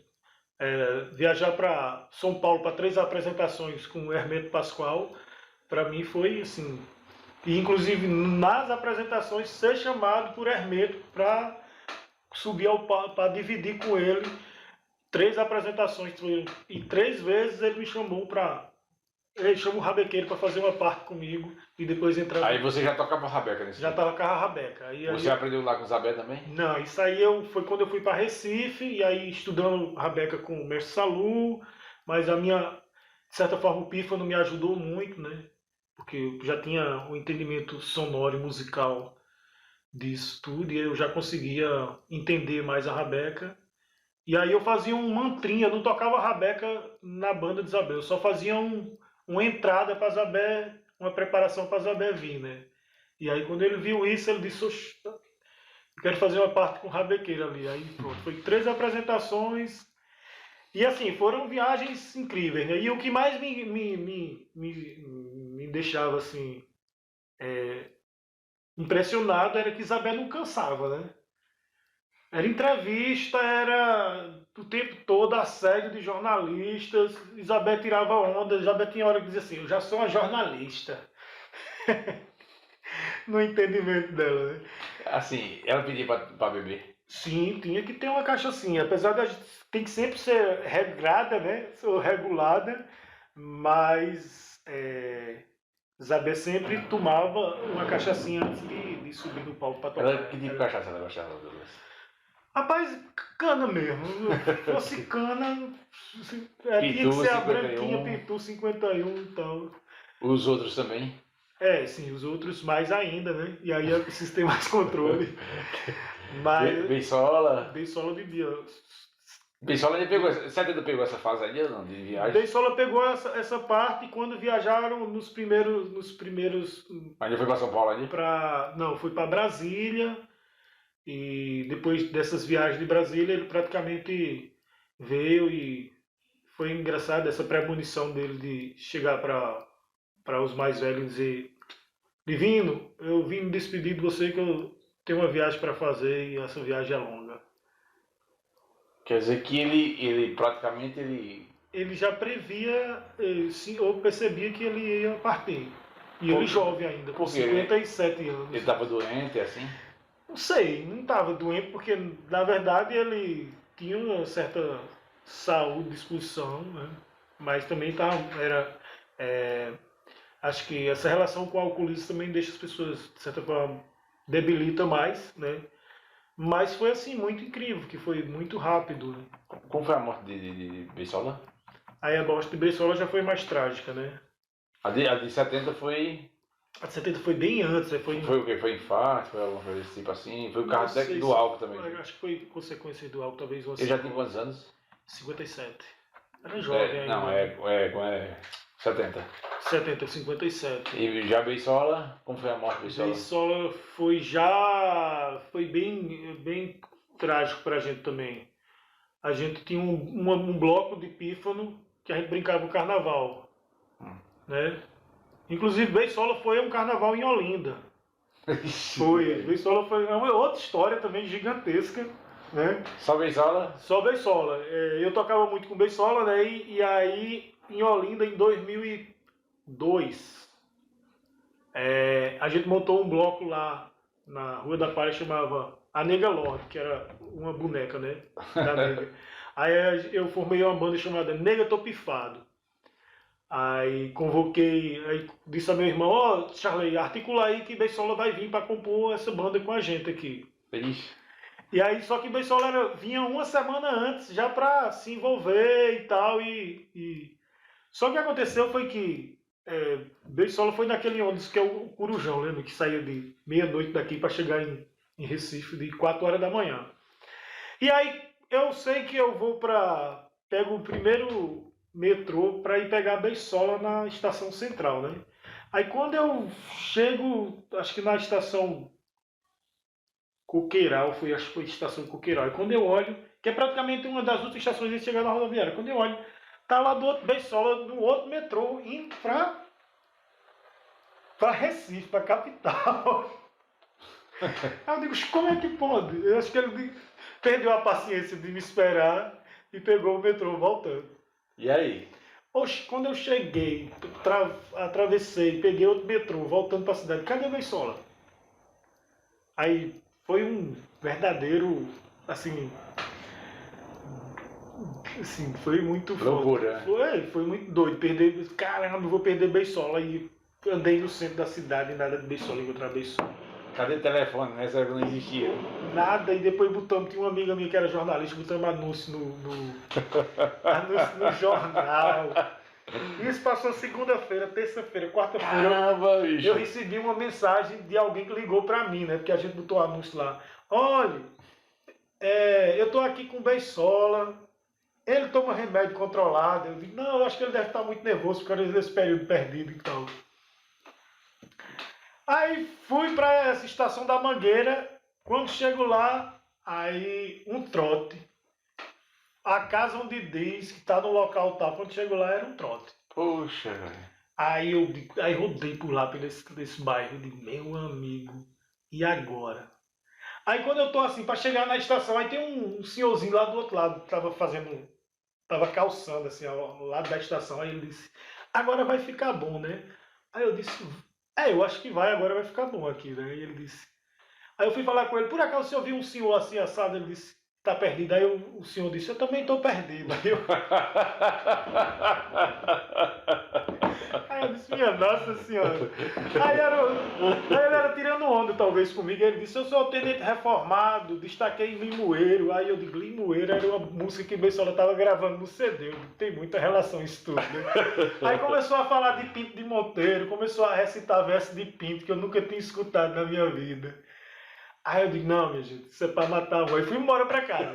viajar para São Paulo para 3 apresentações com o Hermeto Pascoal, para mim foi assim, e inclusive nas apresentações ser chamado por Hermeto para subir para dividir com ele 3 apresentações e 3 vezes ele me chamou para... Ele chamou o rabequeiro para fazer uma parte comigo e depois entrar... Aí você já tocava rabeca nesse Já tempo? tava com a rabeca. Você aprendeu lá com o Zabé também? Não, isso aí foi quando eu fui para Recife, e aí estudando rabeca com o mestre Salu, mas de certa forma, o pífano me ajudou muito, né? Porque eu já tinha o entendimento sonoro e musical disso tudo, e eu já conseguia entender mais a rabeca. E aí eu fazia um mantrinha, eu não tocava rabeca na banda de Zabé, eu só fazia uma entrada para Zabé, uma preparação para Zabé vir, né? E aí quando ele viu isso, ele disse, "Oxe, eu quero fazer uma parte com o rabequeiro ali." Aí pronto, foi 3 apresentações. E assim, foram viagens incríveis, né? E o que mais me deixava assim, impressionado era que Isabel não cansava, né? Era entrevista, era o tempo todo assédio de jornalistas. Isabel tirava onda, Isabel tinha hora que dizia assim, eu já sou uma jornalista. No entendimento dela, né? Assim, ela pedia pra beber. Sim, tinha que ter uma cachaçinha. Apesar de a gente tem que sempre ser regrada, né? Ou regulada, mas Isabel sempre tomava uma cachaçinha antes de subir no palco para tocar. Ela que tipo de cachaça ela gostava, Douglas? Rapaz, cana mesmo. Se fosse cana, tinha Pitu, que ser a 51. branquinha, Pitu 51 e tal. Os outros também? Sim, os outros mais ainda, né? E aí eu preciso ter mais controle. Mas Beisola? Beisola bebia. Beisola ele pegou, Setenta pegou essa fase aí ou não, de viagem? Beisola pegou essa parte quando viajaram nos primeiros Ainda foi pra São Paulo ali? não, foi para Brasília, e depois dessas viagens de Brasília ele praticamente veio, e foi engraçado essa premonição dele de chegar para os mais velhos e dizer, Divino, eu vim me despedir de você que eu tenho uma viagem para fazer e essa viagem é longa. Quer dizer que ele praticamente Ele já previa, ou percebia que ele ia partir. E ele jovem ainda, com 57 anos. Ele estava doente, assim? Não sei, não estava doente, porque na verdade ele tinha uma certa saúde, disposição, né? Mas também acho que essa relação com o alcoolismo também deixa as pessoas, de certa forma, debilita mais, né? Mas foi assim, muito incrível, que foi muito rápido, né? Como foi a morte de Beisola? Aí a morte de Beisola já foi mais trágica, né? A de 70 foi... A de 70 foi bem antes, Foi o quê? Foi infarto? Foi alguma coisa desse tipo assim? Foi o carro até do álcool também? Acho que foi consequência do álcool, talvez. Ele já tem quantos anos? 57. Era jovem ainda. Não, 70. 70, 57. E já Beisola? Como foi a morte de Beisola? Beisola foi bem trágico pra gente também. A gente tinha um bloco de pífano que a gente brincava no carnaval, né? Inclusive Beisola foi um carnaval em Olinda. Foi, Beisola foi uma outra história também gigantesca, né? Só Beisola? Só Beisola. Eu tocava muito com Beisola, né? E aí em Olinda em 2002 a gente montou um bloco lá na Rua da Palha, chamava A Nega Lorde, que era uma boneca, né? Da nega. Aí eu formei uma banda chamada Nega Tô Pifado. Aí convoquei, aí disse a meu irmão, ó, Charley, articula aí que Beisola vai vir para compor essa banda com a gente aqui. Ixi. E aí, só que Beisola vinha uma semana antes, já para se envolver e tal, Só que o que aconteceu foi que Beisola foi naquele ônibus que é o Corujão, lembra? Que saía de meia-noite daqui para chegar em Recife de 4 horas da manhã. E aí, eu sei que eu pego o primeiro metrô para ir pegar Beisola na estação central, né? Aí quando eu chego, acho que na estação Coqueiral, acho que foi estação Coqueiral. E quando eu olho, que é praticamente uma das últimas estações de chegar na rodoviária, quando eu olho, tá lá do outro Beisola, no outro metrô, indo para Recife, para capital. Aí eu digo, como é que pode? Eu acho que ele perdeu a paciência de me esperar e pegou o metrô voltando. E aí? Oxe, quando eu cheguei, atravessei, peguei outro metrô, voltando para a cidade, cadê Beisola? Aí foi um verdadeiro, assim, Assim, foi muito Loucura. Foi muito doido. Caramba, eu vou perder Beisola. E andei no centro da cidade, nada de Beisola, encontrar Beisola. Cadê o telefone? Nessa época não existia. Nada, e depois botamos, tinha uma amiga minha que era jornalista, botamos anúncio anúncio no jornal. Isso passou segunda-feira, terça-feira, quarta-feira. Caramba, bicho. Eu recebi uma mensagem de alguém que ligou pra mim, né? Porque a gente botou anúncio lá. Olha, eu tô aqui com o Beisola, ele toma remédio controlado. Eu digo, não, eu acho que ele deve estar muito nervoso por causa desse período perdido e tal. Aí fui pra essa estação da Mangueira, quando chego lá, aí um trote. A casa onde diz que tá no local tal, quando chego lá era um trote. Poxa, velho. Aí rodei por lá, desse bairro, eu digo, meu amigo, e agora? Aí quando eu tô assim, pra chegar na estação, aí tem um senhorzinho lá do outro lado, que tava calçando assim, ao lado da estação, aí ele disse, agora vai ficar bom, né? Aí eu disse, eu acho que vai, agora vai ficar bom aqui, né? E ele disse, aí eu fui falar com ele, por acaso você ouviu um senhor assim assado? Ele disse, tá perdido. Aí o senhor disse, eu também tô perdido. Aí eu disse, minha nossa senhora. Aí ele era tirando onda talvez comigo. Ele disse, eu sou tenente reformado, destaquei em Limoeiro. Aí eu digo, Limoeiro era uma música que o Beisola estava gravando no CD. Eu digo, tem muita relação isso tudo, né? Aí começou a falar de Pinto de Monteiro, começou a recitar versos de Pinto que eu nunca tinha escutado na minha vida. Aí eu digo, não, minha gente, isso é pra matar a avó. E fui embora pra casa.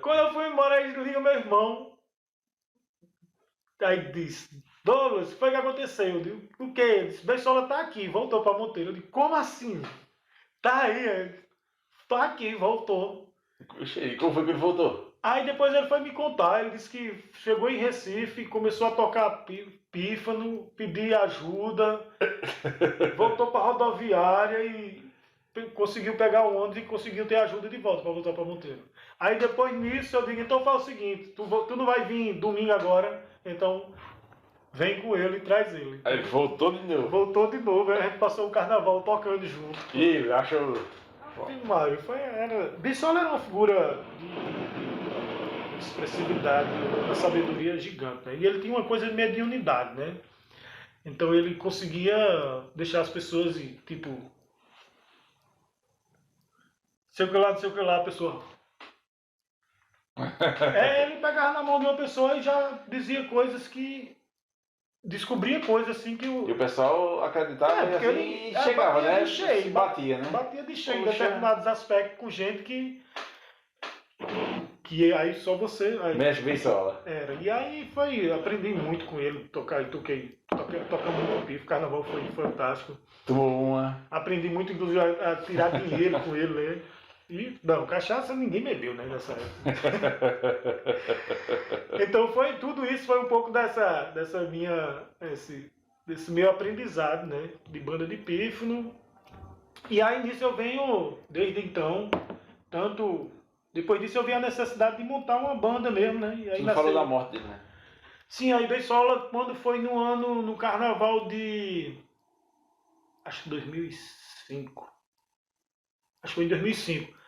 Quando eu fui embora, aí liga meu irmão. Aí disse, Douglas, o que foi que aconteceu? Eu digo, o quê? Ele disse, Beisola tá aqui, voltou pra Monteiro. Eu digo, como assim? Tá aí, tá aqui, voltou. E como foi que ele voltou? Aí depois ele foi me contar, ele disse que chegou em Recife, começou a tocar pífano, pedir ajuda, voltou pra rodoviária e conseguiu pegar o ônibus e conseguiu ter ajuda de volta para voltar para Monteiro. Aí depois nisso eu digo, então faz o seguinte, tu não vai vir domingo agora, então vem com ele e traz ele. Aí ele voltou de novo. Voltou de novo, aí a gente passou o carnaval tocando junto. E ele achou... Mário, Beisola era uma figura de expressividade, uma sabedoria gigante, né? E ele tinha uma coisa de mediunidade, né? Então ele conseguia deixar as pessoas, tipo, sei o que lá, a pessoa. Ele pegava na mão de uma pessoa e já dizia coisas que. Descobria coisas assim que o. E o pessoal acreditava e assim chegava, batia né? De cheio, batia, né? Batia de cheio em determinados aspectos com gente que aí só você. Aí, Mexe Beisola. Era. E aí aprendi muito com ele, tocamos muito pifo, o carnaval foi fantástico. Tomou uma. Aprendi muito, inclusive, a tirar dinheiro com ele, né? E, não, cachaça ninguém bebeu, né, nessa época. Então tudo isso foi um pouco desse meu aprendizado, né, de banda de pífano. E aí nisso eu venho, desde então, depois disso eu vi a necessidade de montar uma banda mesmo, né. E aí Você não falou da morte dele, né? Sim, aí Beisola, quando foi no carnaval de, acho que 2005. Acho que foi em 2005.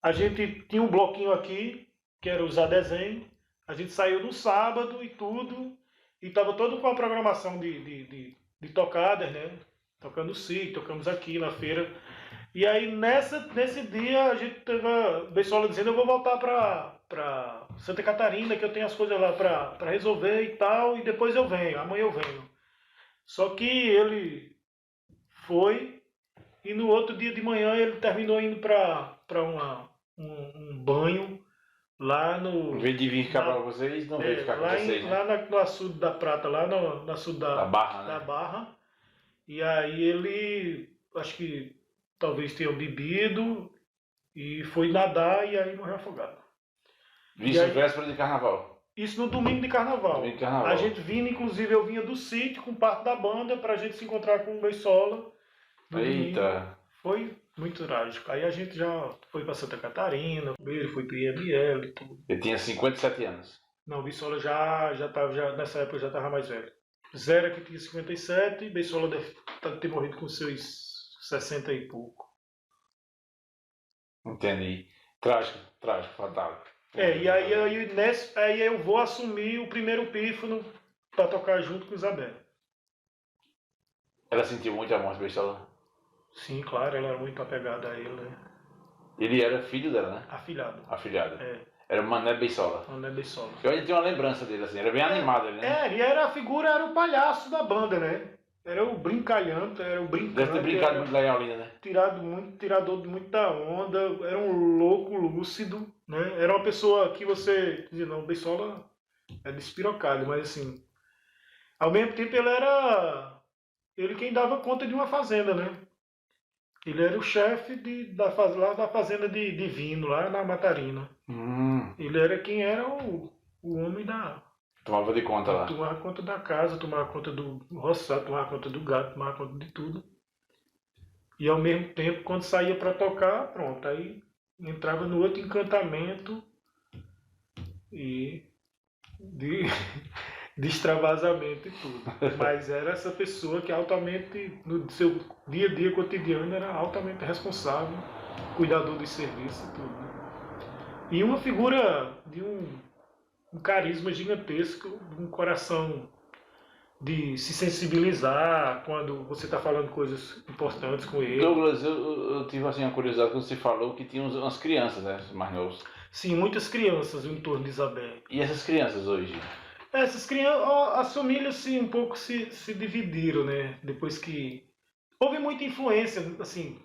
A gente tinha um bloquinho aqui, que era usar desenho. A gente saiu no sábado e tudo. E estava todo com a programação de tocadas, né? Tocando no sítio, tocamos aqui na feira. E aí nesse dia a gente teve a Beisola dizendo, eu vou voltar para Santa Catarina, que eu tenho as coisas lá para resolver e tal. E depois eu venho, amanhã eu venho. Só que ele foi... E no outro dia de manhã ele terminou indo para um banho lá no... Em vez de vir ficar para vocês, não veio ficar com vocês, né? Lá no açude da Prata, lá no açude da Barra, da né? Barra. E aí ele, acho que talvez tenha bebido e foi nadar e aí morreu afogado. Isso véspera de carnaval. Isso no domingo de carnaval. Domingo de carnaval. A gente vinha, inclusive eu vinha do sítio com parte da banda pra gente se encontrar com o Beisola. Eita! Foi muito trágico. Aí a gente já foi pra Santa Catarina, ele foi pro IML e tudo. Ele tinha 57 anos. Não, o Beisola já nessa época já estava mais velho. Zera que tinha 57 e Beisola deve ter morrido com seus 60 e pouco. Entendi. Trágico, fatal. E aí eu vou assumir o primeiro pífano para tocar junto com Isabel. Ela sentiu muito a morte do Beisola? Sim, claro, ela era muito apegada a ele, né? Ele era filho dela, né? Afilhado. Afilhado. É, Era o Mané Beisola. Mané Beisola. Eu ainda tenho uma lembrança dele, assim, era bem animado ele, né? Ele era a figura, era o palhaço da banda, né? Era o brincalhante, era o brincante. Deve ter brincado muito lá em Olinda, né? Tirador de muita onda, era um louco lúcido, né? Era uma pessoa que você dizia, não, o Beisola é despirocado, mas assim, ao mesmo tempo ele era ele quem dava conta de uma fazenda, né? Ele era o chefe lá da fazenda de Vino, lá na Matarina. Ele era quem era o homem da... Tomava de conta lá. Tomava conta da casa, tomava conta do roçado, tomava conta do gato, tomava conta de tudo. E ao mesmo tempo, quando saía para tocar, pronto, aí entrava no outro encantamento e de extravasamento e tudo. Mas era essa pessoa que altamente, no seu dia a dia cotidiano, era altamente responsável, cuidador de serviço e tudo. Né? E uma figura de um carisma gigantesco, um coração de se sensibilizar quando você está falando coisas importantes com ele. Douglas, eu tive assim uma curiosidade quando você falou que tinha umas crianças, né, mais novos. Sim, muitas crianças em torno de Isabel. E essas crianças hoje? Essas crianças, as famílias um pouco se dividiram, né? Depois que houve muita influência, assim,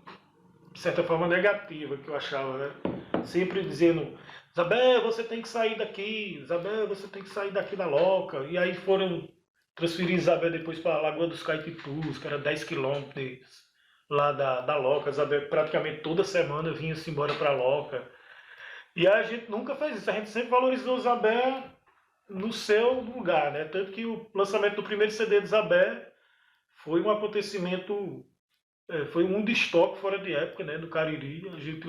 de certa forma negativa, que eu achava, né? Sempre dizendo, Isabel, você tem que sair daqui, Isabel, você tem que sair daqui da Loca. E aí foram transferir Isabel depois para a Lagoa dos Caititus, que era 10 quilômetros lá da Loca. Isabel praticamente toda semana vinha-se embora para a Loca. E a gente nunca fez isso, a gente sempre valorizou Isabel no seu lugar, né? Tanto que o lançamento do primeiro CD de Isabel foi um acontecimento, foi um destoque fora de época, né? Do Cariri. A gente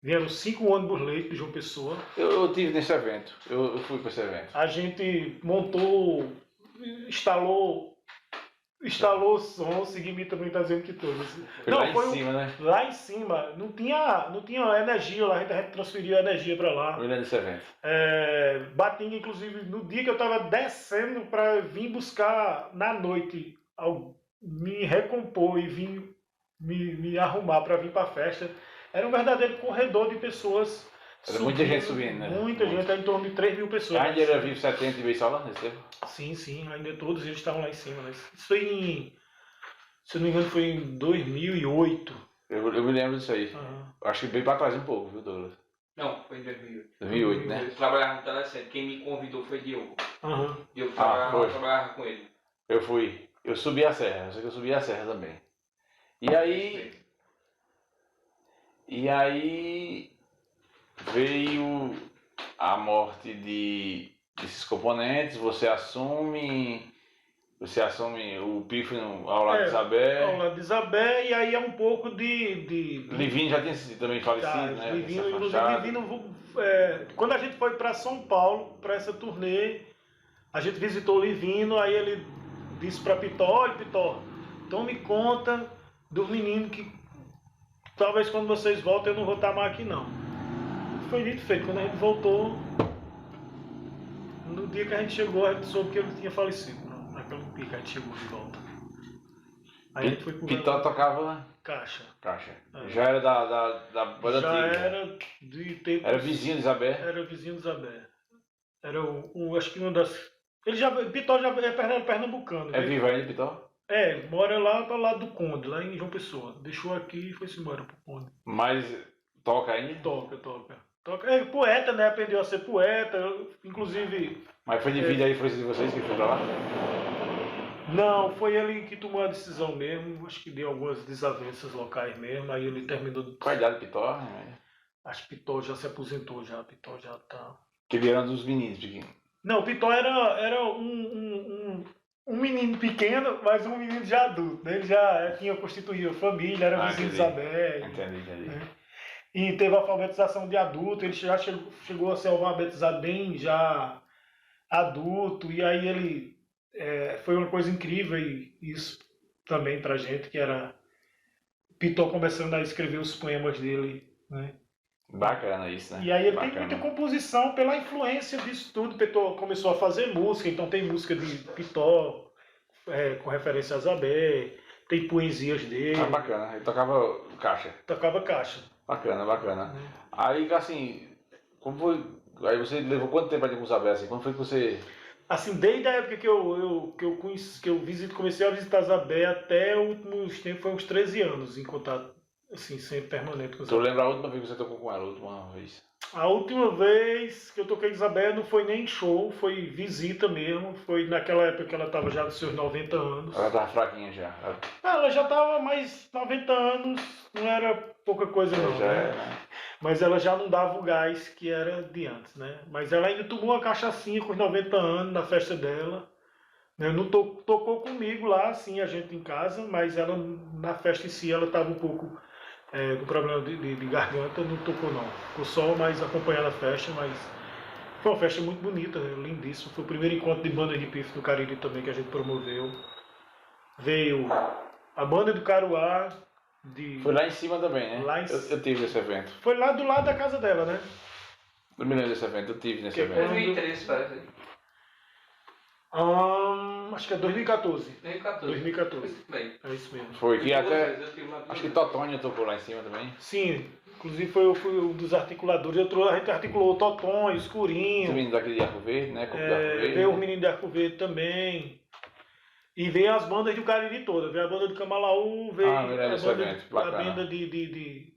vieram 5 ônibus leite de João Pessoa. Eu tive nesse evento, eu fui para esse evento. A gente montou, instalou o som, seguimos também tá dizendo que todos. Foi lá em cima, né? Lá em cima, não tinha energia lá, a gente transferiu a energia para lá. Foi lá nesse evento. Batinga, inclusive, no dia que eu estava descendo para vir buscar na noite, me recompor e vir me arrumar para vir para a festa, era um verdadeiro corredor de pessoas. Era muita gente subindo, né? Muita gente, era em torno de 3 mil pessoas. Ainda era vivo 70 de Beisola nesse tempo? Sim, ainda todos eles estavam lá em cima. Né? Isso foi se eu não me engano, foi em 2008. Eu me lembro disso aí. Acho que bem para trás um pouco, viu, Douglas? Não, foi em 2008. 2008, né? Eu trabalhava no Telecentro. Quem me convidou foi Diogo. Diogo foi. trabalhava com ele. Eu fui. Eu subi a serra. Eu sei que eu subi a serra também. E aí veio a morte desses componentes, você assume o pífano ao lado de Isabel. Ao lado de Isabel, e aí é um pouco de... Livinho já tinha sido também falecido, né? Livinho, quando a gente foi para São Paulo, para essa turnê, a gente visitou o Livino, aí ele disse para Pitó, olha Pitó, tome conta dos meninos que talvez quando vocês voltem eu não vou estar mais aqui não. Foi dito e feito, quando a gente voltou, no dia que a gente chegou, a gente soube que ele tinha falecido, naquele dia que a gente chegou de volta. Aí a gente foi Pitó tocava caixa. Já era da banda já antiga. Era de tempo. Era vizinho de Isabel? Era vizinho de Isabel. Era acho que uma das... Pitó já é pernambucano. É vivo ainda, Pitó? Mora lá para o lado do Conde, lá em João Pessoa. Deixou aqui e foi-se embora pro Conde. Mas toca ainda? Toca. É poeta, né? Aprendeu a ser poeta, inclusive... Mas foi de vida aí, foi de vocês que foi pra lá? Não, foi ele que tomou a decisão mesmo. Acho que deu algumas desavenças locais mesmo. Aí ele terminou... Qual a idade do Pitó? Né? Acho que Pitó já se aposentou já. Pitó já tá... Que ele era um dos meninos pequenos. Não, o Pitó era um menino pequeno, mas um menino já adulto. Né? Ele já tinha constituído família, era vizinho de Isabel. Entendi. Né? E teve a alfabetização de adulto. Ele já chegou a ser alfabetizado bem já adulto. E aí ele... foi uma coisa incrível e isso também pra gente, que era Pitó começando a escrever os poemas dele, né? Bacana isso, né? E aí ele Bacana. tem muita composição pela influência disso tudo. Pitó começou a fazer música, então tem música de Pitó, com referência a Zabé, tem poesias dele. Ah, bacana. Ele tocava caixa. Tocava caixa. Bacana, bacana. Aí, assim, como foi... Aí você levou quanto tempo ali com o Zabé, assim? Quando foi que você... Assim, desde a época que eu comecei a visitar Zabé até os últimos tempos, foi uns 13 anos em contato, assim, sempre permanente com Tu Zabé. lembra a última vez que você tocou com ela? A última vez? A última vez que eu toquei com Zabé não foi nem show, foi visita mesmo. Foi naquela época que ela estava já nos seus 90 anos. Ela tava fraquinha já. Ela já estava mais 90 anos, não era pouca coisa não, Já né? é, né? Mas ela já não dava o gás que era de antes, né? Mas ela ainda tomou uma cachaçinha com os 90 anos na festa dela. Né? Não tocou comigo lá, assim, a gente em casa, mas ela na festa em si ela estava um pouco com problema de garganta, não tocou não. Ficou só mais acompanhando a festa, mas foi uma festa muito bonita, né? Lindíssima. Foi o primeiro encontro de banda de pife do Cariri também que a gente promoveu. Veio a banda do Caruá. Foi lá em cima também, né? Lá Eu tive esse evento. Foi lá do lado da casa dela, né? Eu me lembro desse evento, eu tive nesse Que evento. 2013, parece. Acho que é 2014. 2014. 2014. Bem. É isso mesmo. Foi que até... Eu tive lá Acho que Totônio tocou lá em cima também. Sim, inclusive eu fui um dos articuladores. A gente articulou o Totonho, Os Escurinho. meninos daquele de Arco Verde, né? Corpo de Arco Verde. Veio os meninos de Arco Verde também. E veio as bandas do Cariri toda. Veio a banda do Camalaú, veio Ah, a esse banda, evento, a bacana. banda de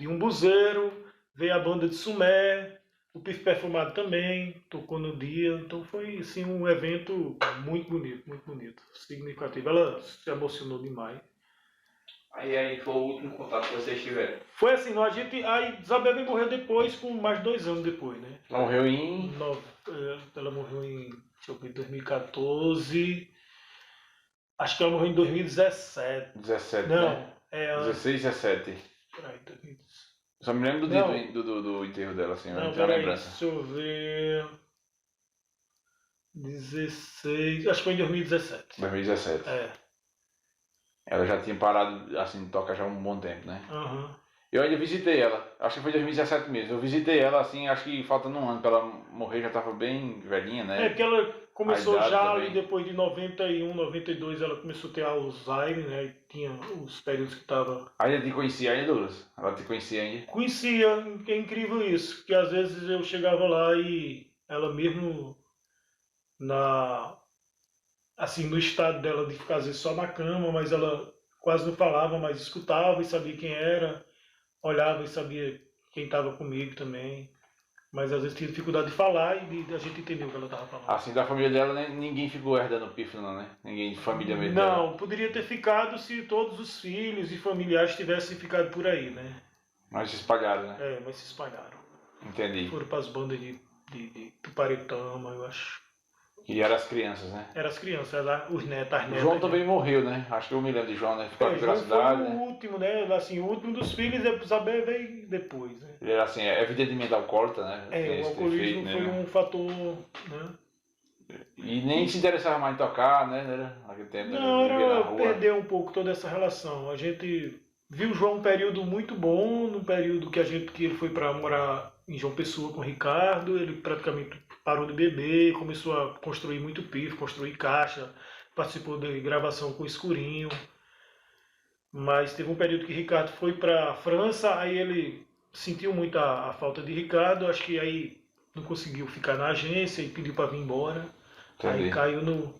Umbuzeiro, veio a banda de Sumé, o Pif Perfumado também, tocou no dia. Então foi assim, um evento muito bonito, significativo. Ela se emocionou demais. Aí foi o último contato que vocês tiveram. Foi assim, aí Isabel morreu depois, com mais 2 anos depois, né? Morreu em... Ela morreu em, deixa eu ver, 2014. Acho que ela morreu em 2017. 17, Não, né? é 16, 17. Peraí, Só me lembro do dia do enterro dela, assim, eu não tenho a lembrança. deixa eu ver. 16. Acho que foi em 2017. 2017. É. Ela já tinha parado, assim, de tocar já há um bom tempo, né? Uhum. Eu ainda visitei ela, acho que foi 2017 mesmo. Eu visitei ela, assim, acho que faltando um ano pra ela morrer, já tava bem velhinha, né? É que ela começou A idade já também. ali depois de 91, 92, ela começou a ter Alzheimer, né? E tinha os períodos que estava. Ainda te conhecia ainda, Douglas? Ela te conhecia ainda? Conhecia, é incrível isso, que às vezes eu chegava lá e ela mesmo assim, no estado dela de ficar às vezes só na cama, mas ela quase não falava, mas escutava e sabia quem era, olhava e sabia quem estava comigo também. Mas às vezes tinha dificuldade de falar e de a gente entender o que ela estava falando. Assim, da família dela, né, ninguém ficou herdando o pífano, não, né? Ninguém de família mesmo dela. Não, poderia ter ficado se todos os filhos e familiares tivessem ficado por aí, né? Mas se espalharam, né? Mas se espalharam. Entendi. Foram para as bandas de Tuparetama, eu acho. E eram as crianças, né? Eram as crianças, os netos, as O netas. João também morreu, né? Acho que eu me lembro de João, né? Ficou aqui pela João cidade, foi o né? último, né? Assim, o último dos filhos, Isabel veio depois, né? Ele era, assim, evidentemente alcoólatra, né? Tem O esse alcoolismo defeito, foi né? um fator, né? E nem se interessava mais em tocar, né? Naquele tempo, Não, ele vivia na era rua. perder um pouco toda essa relação. A gente viu o João um período muito bom, num período que ele foi para morar em João Pessoa com o Ricardo, ele praticamente parou de beber, começou a construir muito pif, construir caixa, participou de gravação com o Escurinho. Mas teve um período que Ricardo foi para a França, aí ele sentiu muito a falta de Ricardo, acho que aí não conseguiu ficar na agência e pediu para vir embora. Entendi. Aí caiu no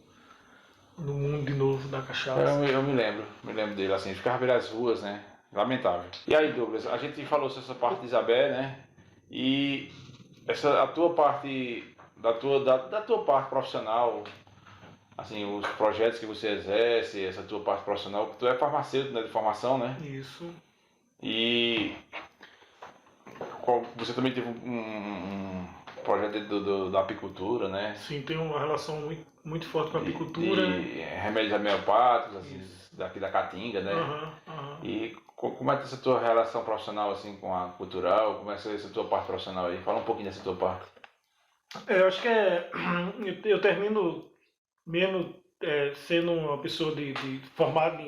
mundo de novo da cachaça. Eu me lembro dele, assim, ficava pelas ruas, né? Lamentável. E aí, Douglas, a gente falou sobre essa parte de Isabel, né? E a tua parte, da tua parte profissional, assim, os projetos que você exerce, essa tua parte profissional, tu é farmacêutico, né, de formação, né? Isso. E você também teve um projeto da apicultura, né? Sim, tem uma relação muito forte com a apicultura. De remédios homeopáticos, assim, daqui da Caatinga, né? Uhum. E como é que é essa tua relação profissional assim com a cultural? Como é essa tua parte profissional aí? Fala um pouquinho dessa tua parte. Eu acho que eu termino mesmo sendo uma pessoa formada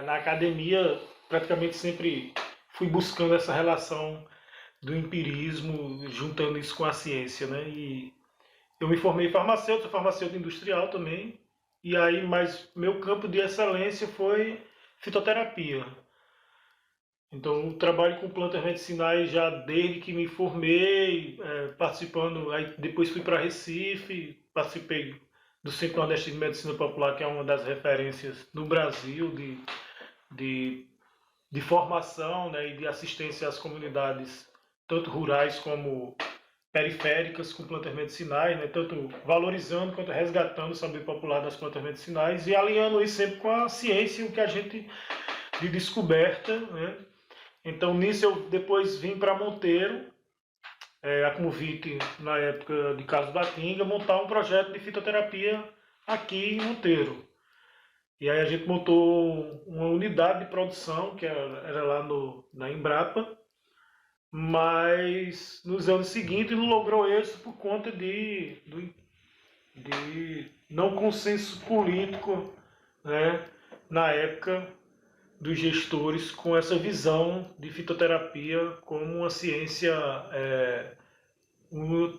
na academia, praticamente sempre fui buscando essa relação do empirismo, juntando isso com a ciência, né? E eu me formei farmacêutico, sou farmacêutico industrial também, e aí, mas meu campo de excelência foi fitoterapia. Então, eu trabalho com plantas medicinais já desde que me formei, participando, aí depois fui para Recife, participei do Centro Nordestino de Medicina Popular, que é uma das referências no Brasil de formação, né, e de assistência às comunidades, tanto rurais como periféricas, com plantas medicinais, né, tanto valorizando quanto resgatando o saber popular das plantas medicinais e alinhando isso sempre com a ciência, o que a gente de descoberta, né? Então, nisso eu depois vim para Monteiro, a convite, na época de Carlos Batinga, montar um projeto de fitoterapia aqui em Monteiro. E aí a gente montou uma unidade de produção, que era lá na Embrapa, mas nos anos seguintes não logrou êxito por conta de não consenso político, né, na época, dos gestores com essa visão de fitoterapia como uma ciência,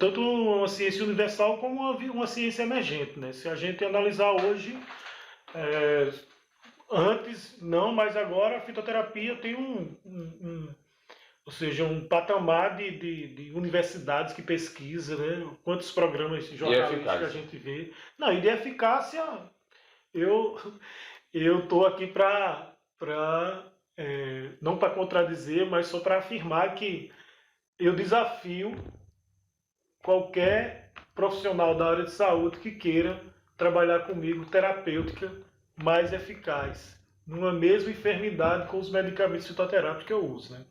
tanto uma ciência universal como uma ciência emergente, né? Se a gente analisar hoje, antes não, mas agora a fitoterapia tem ou seja, um patamar de universidades que pesquisa, né? Quantos programas jornalísticos a gente vê. Não, e de eficácia, eu estou aqui para não para contradizer, mas só para afirmar que eu desafio qualquer profissional da área de saúde que queira trabalhar comigo terapêutica mais eficaz, numa mesma enfermidade com os medicamentos fitoterápicos que eu uso, né?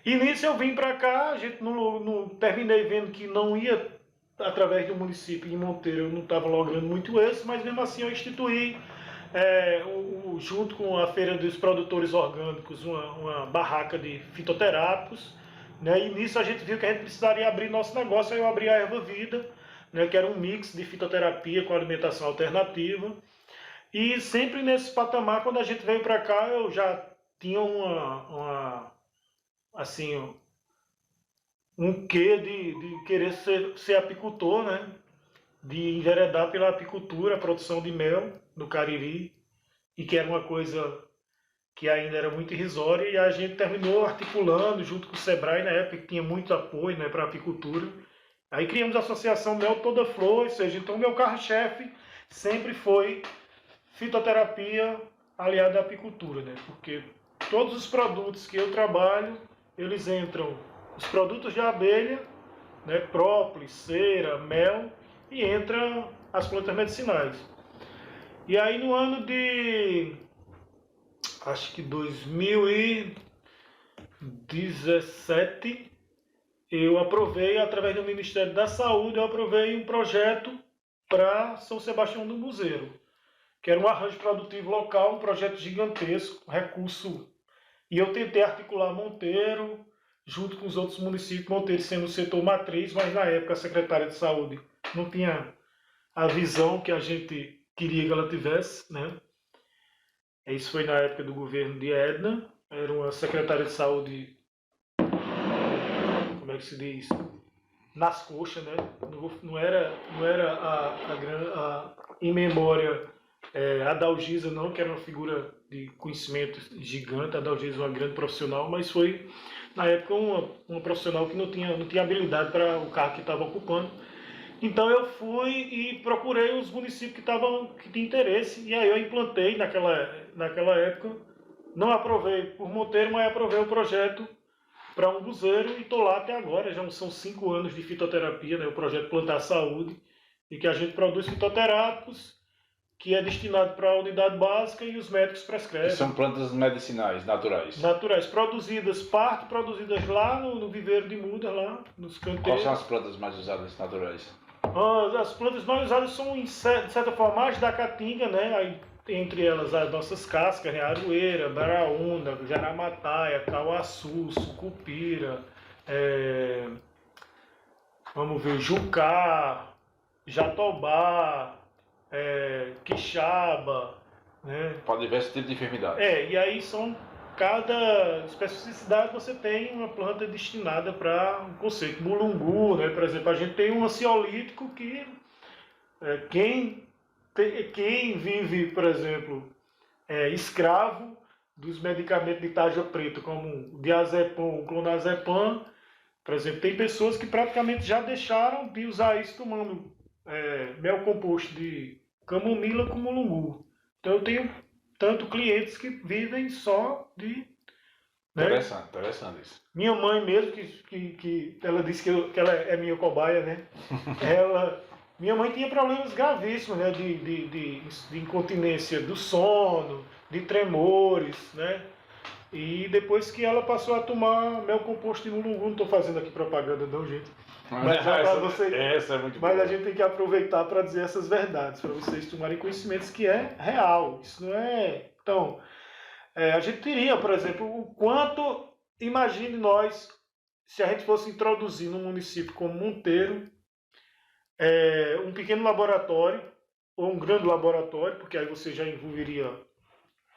E nisso eu vim para cá, a gente não terminei vendo que não ia, através do município de Monteiro, eu não estava logrando muito êxito, mas mesmo assim eu instituí, junto com a Feira dos Produtores Orgânicos, uma barraca de fitoterápicos, né? E nisso a gente viu que a gente precisaria abrir nosso negócio, aí eu abri a Erva Vida, né? Que era um mix de fitoterapia com alimentação alternativa. E sempre nesse patamar, quando a gente veio para cá, eu já tinha assim, um quê de querer ser apicultor, né? De enveredar pela apicultura, a produção de mel no Cariri, e que era uma coisa que ainda era muito irrisória, e a gente terminou articulando junto com o Sebrae, na época que tinha muito apoio, né, para a apicultura. Aí criamos a Associação Mel Toda Flor, ou seja, então meu carro-chefe sempre foi fitoterapia aliada à apicultura, né? Porque todos os produtos que eu trabalho, eles entram, os produtos de abelha, né, própolis, cera, mel, e entram as plantas medicinais. E aí no ano de, acho que 2017, eu aprovei, através do Ministério da Saúde, eu aprovei um projeto para São Sebastião do Buzeiro, que era um arranjo produtivo local, um projeto gigantesco, recurso. E eu tentei articular Monteiro, junto com os outros municípios, Monteiro sendo o setor matriz, mas na época a secretária de saúde não tinha a visão que a gente queria que ela tivesse, né? Isso foi na época do governo de Edna, era uma secretária de saúde, como é que se diz, nas coxas, né? Não era em memória a Dalgisa não, que era uma figura de conhecimento gigante, a Dalgisa uma grande profissional, mas foi na época uma profissional que não tinha habilidade para o cargo que estava ocupando. Então eu fui e procurei os municípios que tinham interesse, e aí eu implantei naquela época, não aprovei por Monteiro, mas aprovei o projeto para um buzeiro e estou lá até agora, já são 5 anos de fitoterapia, né, o projeto Plantar Saúde, e que a gente produz fitoterápicos, que é destinado para a unidade básica e os médicos prescrevem. São plantas medicinais, naturais. Naturais, produzidas lá no viveiro de muda, lá nos canteiros. Quais são as plantas mais usadas naturais? As plantas mais usadas são, de certa forma, as da caatinga, né? Aí, entre elas as nossas cascas, né? Aroeira, baraúna, jaramataia, cauaçu, sucupira, vamos ver, jucá, jatobá, quixaba, né? Para diversos tipos de enfermidade. E aí são cada especificidade você tem uma planta destinada para um conceito. Mulungu, né? Por exemplo, a gente tem um ansiolítico que quem vive, por exemplo, escravo dos medicamentos de tarja preta, como o diazepam, o clonazepam, por exemplo, tem pessoas que praticamente já deixaram de usar isso tomando mel composto de camomila com mulungu. Então eu tenho tanto clientes que vivem só de... Né? Interessante isso. Minha mãe mesmo, que ela disse que ela é minha cobaia, né? Minha mãe tinha problemas gravíssimos, né? De incontinência do sono, de tremores, né? E depois que ela passou a tomar mel composto de mulungu, não estou fazendo aqui propaganda não, gente. Mas essa é muito boa. a gente tem que aproveitar para dizer essas verdades, para vocês tomarem conhecimentos que é real. Isso não é... Então, a gente teria, por exemplo, o quanto... Imagine nós, se a gente fosse introduzir num município como Monteiro, um pequeno laboratório, ou um grande laboratório, porque aí você já envolveria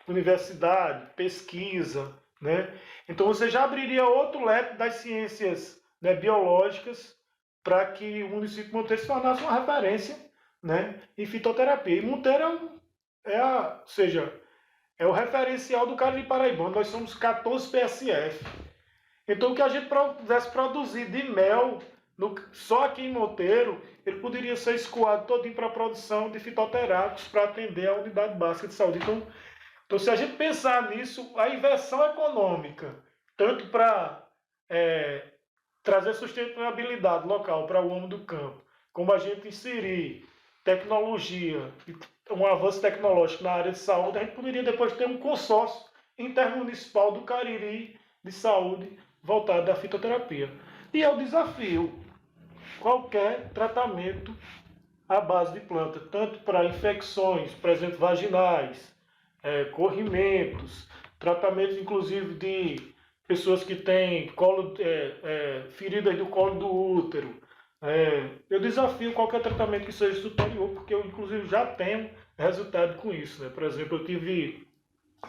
universidade, pesquisa, né? Então você já abriria outro leque das ciências, né, biológicas, para que o município de Monteiro se tornasse uma referência, né, em fitoterapia. E Monteiro é o referencial do Cariri Paraibano. Nós somos 14 PSF. Então o que a gente pudesse produzir de mel só aqui em Monteiro, ele poderia ser escoado todinho para a produção de fitoterápicos para atender a unidade básica de saúde. Então, se a gente pensar nisso, a inversão econômica, tanto para trazer sustentabilidade local para o homem do campo, como a gente inserir tecnologia, um avanço tecnológico na área de saúde, a gente poderia depois ter um consórcio intermunicipal do Cariri de saúde voltado à fitoterapia. E é o desafio. Qualquer tratamento à base de planta, tanto para infecções, por exemplo, vaginais, corrimentos, tratamentos inclusive de pessoas que têm feridas do colo do útero. Eu desafio qualquer tratamento que seja superior, porque eu inclusive já tenho resultado com isso, né? Por exemplo, eu tive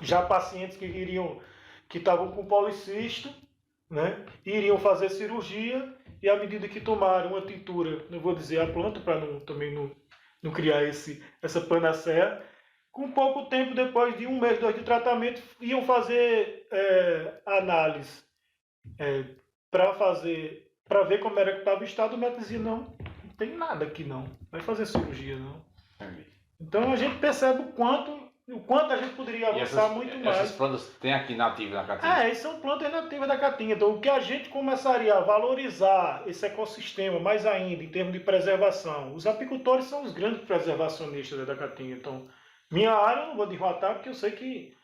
já pacientes que estavam com policisto, né? Iriam fazer cirurgia e à medida que tomaram uma tintura, não vou dizer a planta para também não criar essa panaceia, com pouco tempo depois de 1 mês, 2 de tratamento, iam fazer análise para ver como era que estava o estado. O médico dizia, não tem nada aqui não, vai fazer cirurgia não. Então a gente percebe o quanto a gente poderia avançar muito mais. Essas plantas tem aqui nativas na Caatinga? São plantas nativas da Caatinga. Então o que a gente começaria a valorizar esse ecossistema mais ainda em termos de preservação, os apicultores são os grandes preservacionistas da Caatinga. Então minha área eu não vou derrotar porque eu sei que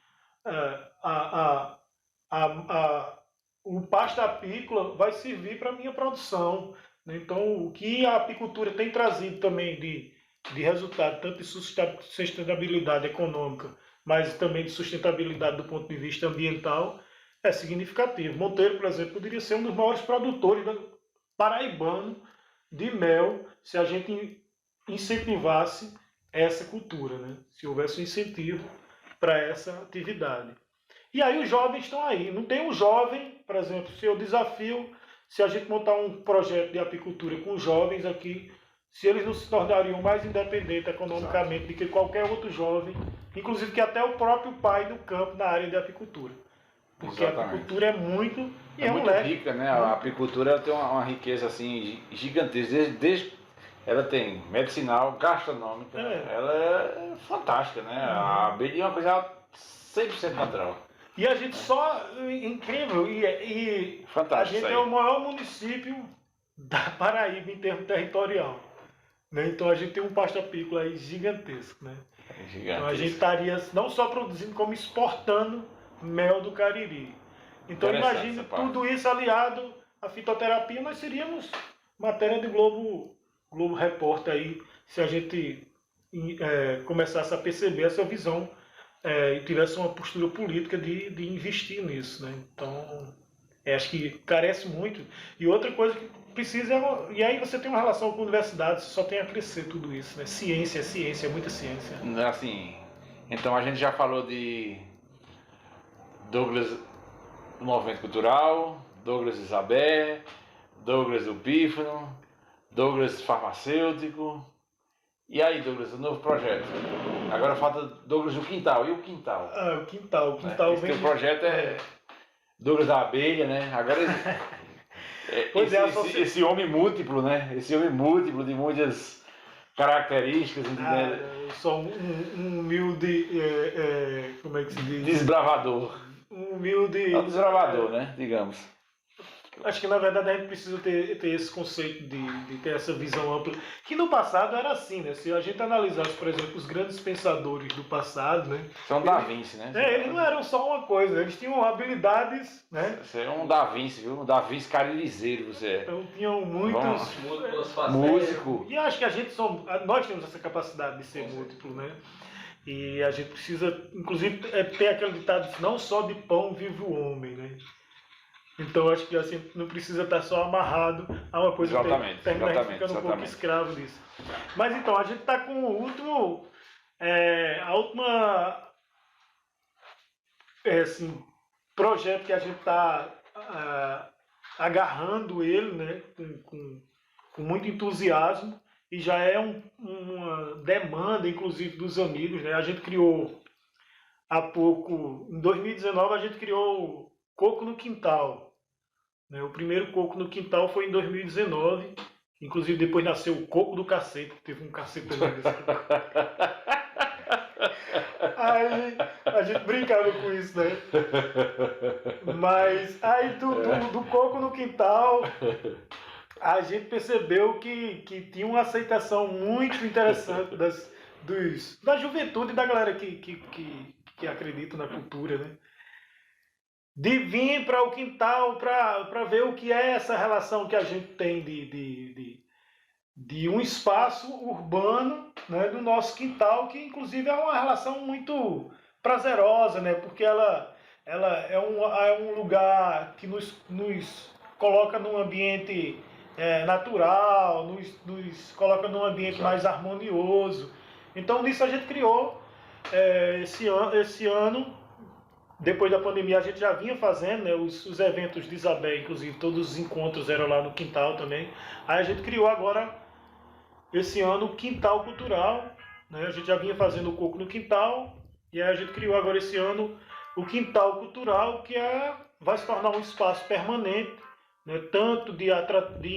o pasto apícola vai servir para a minha produção. Então o que a apicultura tem trazido também de resultado, tanto de sustentabilidade econômica, mas também de sustentabilidade do ponto de vista ambiental, é significativo. Monteiro, por exemplo, poderia ser um dos maiores produtores paraibano de mel se a gente incentivasse essa cultura, né? Se houvesse um incentivo para essa atividade. E aí os jovens estão aí. Não tem um jovem, por exemplo, se eu desafio, se a gente montar um projeto de apicultura com jovens aqui, se eles não se tornariam mais independentes economicamente do que qualquer outro jovem, inclusive que até o próprio pai do campo na área de apicultura. Porque a apicultura é muito... É muito rica, né? A apicultura tem uma riqueza assim, gigantesca. Desde ela tem medicinal, gastronômica, ela é fantástica, né? A abelha é uma coisa 100% natural. E a gente incrível, fantástico, a gente é o maior município da Paraíba em termos territorial. Né? Então a gente tem um pasto apícola aí gigantesco. Né? Então a gente estaria não só produzindo, como exportando mel do Cariri. Então imagine tudo isso aliado à fitoterapia, nós seríamos matéria de Globo Repórter aí, se a gente começasse a perceber essa visão e tivesse uma postura política de investir nisso. Né? Então acho que carece muito. E outra coisa que precisa e aí você tem uma relação com a universidade, só tem a crescer tudo isso, né? Ciência, muita ciência. Assim, então a gente já falou Douglas do Movimento Cultural, Douglas Isabé, Douglas do Pífano, Douglas farmacêutico. E aí, Douglas, o novo projeto? Agora falta Douglas do Quintal. E o Quintal? O Quintal Esse teu projeto é Douglas da Abelha, né? Agora esse homem múltiplo, né? Esse homem múltiplo de muitas características. Eu sou um humilde, como é que se diz? Desbravador. Um humilde... É um desbravador, né? Digamos. Acho que na verdade a gente precisa ter esse conceito de ter essa visão ampla, que no passado era assim, né? Se a gente analisasse, por exemplo, os grandes pensadores do passado, né? São Da Vinci, né? Eles não eram só uma coisa, eles tinham habilidades, né? Você é um Da Vinci, viu? Um Da Vinci carilizeiro, você é. Então tinham muitos... Músico. E acho que nós temos essa capacidade de ser múltiplo, né? E a gente precisa, inclusive, ter aquele ditado, não só de pão vive o homem, né? Então acho que assim, não precisa estar só amarrado a uma coisa exatamente, que termina ficando um pouco escravo disso. Mas então, a gente está com o último, a última projeto que a gente está agarrando ele, né, com muito entusiasmo, e já é uma demanda, inclusive, dos amigos, né? A gente criou há pouco, em 2019, a gente criou o Coco no Quintal. Né? O primeiro Coco no Quintal foi em 2019, inclusive depois nasceu o Coco do Cacete, teve um cacete também desse. Aí a gente brincava com isso, né? Mas aí do Coco no Quintal, a gente percebeu que tinha uma aceitação muito interessante da juventude e da galera que acredita na cultura, né? De vir para o quintal para ver o que é essa relação que a gente tem de um espaço urbano, né, do nosso quintal, que inclusive é uma relação muito prazerosa, né, porque ela é um lugar que nos coloca num ambiente natural, nos coloca num ambiente mais harmonioso. Então nisso a gente criou esse ano. Depois da pandemia a gente já vinha fazendo, né, os eventos de Isabel, inclusive todos os encontros eram lá no quintal também. Aí a gente criou agora, esse ano, o Quintal Cultural, né? A gente já vinha fazendo o Coco no Quintal, e aí a gente criou agora esse ano o Quintal Cultural, que vai se tornar um espaço permanente, né, tanto de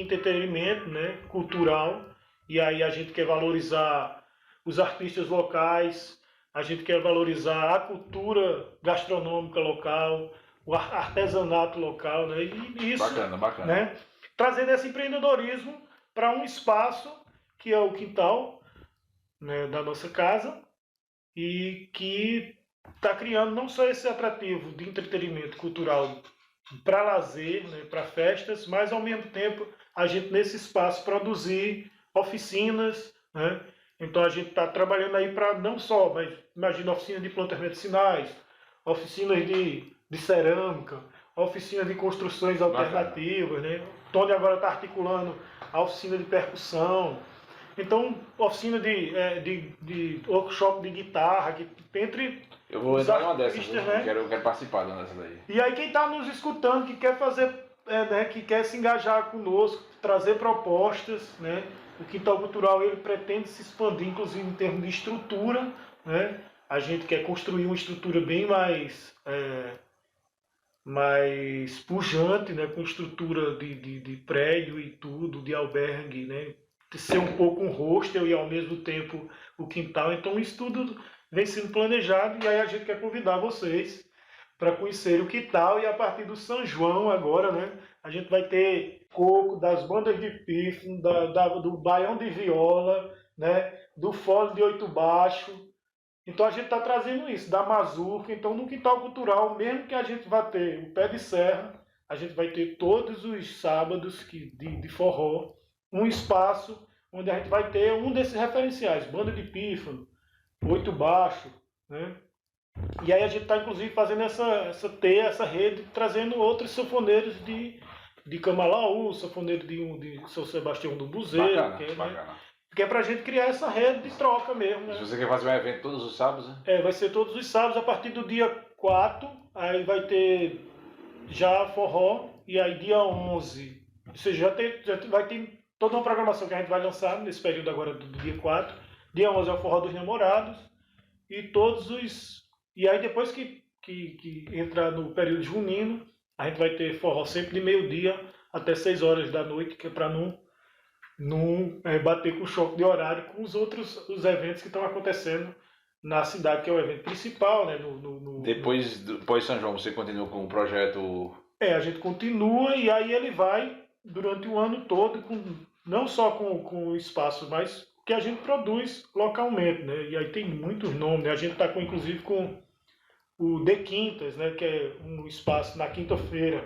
entretenimento, né, cultural, e aí a gente quer valorizar os artistas locais, a gente quer valorizar a cultura gastronômica local, o artesanato local, né? E isso, bacana. Né? Trazendo esse empreendedorismo para um espaço que é o quintal, né, da nossa casa, e que está criando não só esse atrativo de entretenimento cultural para lazer, né, para festas, mas ao mesmo tempo a gente nesse espaço produzir oficinas, né? Então a gente está trabalhando aí para não só, mas imagina oficinas de plantas medicinais, oficinas de cerâmica, oficinas de construções alternativas, né? Tony agora está articulando a oficina de percussão. Então, oficina de workshop de guitarra, entre eu vou entrar numa dessas, né? Eu quero participar dessa daí. E aí quem está nos escutando, que quer fazer, né, que quer se engajar conosco, trazer propostas, né? O Quintal Cultural ele pretende se expandir, inclusive em termos de estrutura, né? A gente quer construir uma estrutura bem mais pujante, né? Com estrutura de prédio e tudo, de albergue, né? De ser um pouco um hostel e ao mesmo tempo o quintal. Então isso tudo vem sendo planejado e aí a gente quer convidar vocês para conhecer o quintal, e a partir do São João agora, né? A gente vai ter coco das bandas de pífano, do baião de viola, né? Do fole de 8 baixo. Então a gente está trazendo isso, da mazurca. Então no Quintal Cultural, mesmo que a gente vá ter o pé de serra, a gente vai ter todos os sábados de forró, um espaço onde a gente vai ter um desses referenciais, banda de pífano, 8 baixo, né? E aí a gente está inclusive fazendo essa rede, trazendo outros sanfoneiros de Camalaú, sanfoneiro de São Sebastião do Buzeiro, bacana. Que é pra gente criar essa rede de troca mesmo, né? Se você quer fazer um evento todos os sábados, né? Vai ser todos os sábados a partir do dia 4 aí vai ter já forró, e aí dia 11, ou seja, já vai ter toda uma programação que a gente vai lançar nesse período agora do dia 4. Dia 11 é o forró dos namorados, e todos os... E aí depois que entrar no período junino, a gente vai ter forró sempre de meio-dia até 6 horas da noite, que é para não bater com o choque de horário com os eventos que estão acontecendo na cidade, que é o evento principal, né? Depois São João, você continua com o projeto? A gente continua, e aí ele vai durante o ano todo, não só com o espaço, mas que a gente produz localmente, né? E aí tem muitos nomes, né? A gente está inclusive com o De Quintas, né? Que é um espaço na quinta-feira,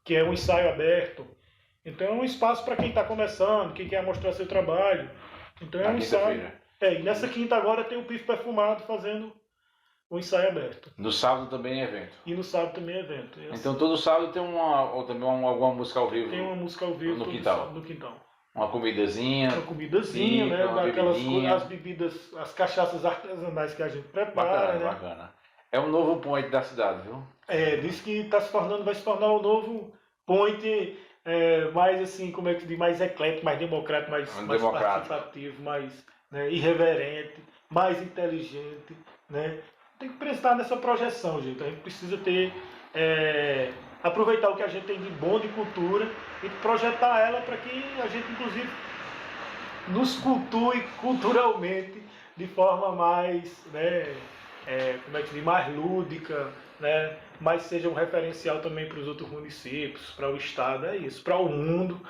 que é um ensaio aberto. Então é um espaço para quem está começando, quem quer mostrar seu trabalho. Então é um ensaio. E nessa quinta agora tem o Pif Perfumado fazendo o ensaio aberto. No sábado também é evento. E no sábado também é evento. Então todo sábado tem alguma música ao vivo? Tem uma música ao vivo no todo quintal. sábado no quintal. Uma comidazinha. Uma comidazinha, né? Daquelas coisas, as bebidas, as cachaças artesanais que a gente prepara. Bacana, né? Bacana. É um novo point da cidade, viu? Diz que vai se tornar o novo point, mais assim, como é que diz, mais eclético, mais democrático, mais participativo, mais irreverente, mais inteligente, né? Tem que prestar nessa projeção, gente. A gente precisa aproveitar o que a gente tem de bom de cultura e projetar ela para que a gente, inclusive, nos cultue culturalmente de forma mais, como é que diz, mais lúdica, né? Mas seja um referencial também para os outros municípios, para o estado, é isso, para o mundo.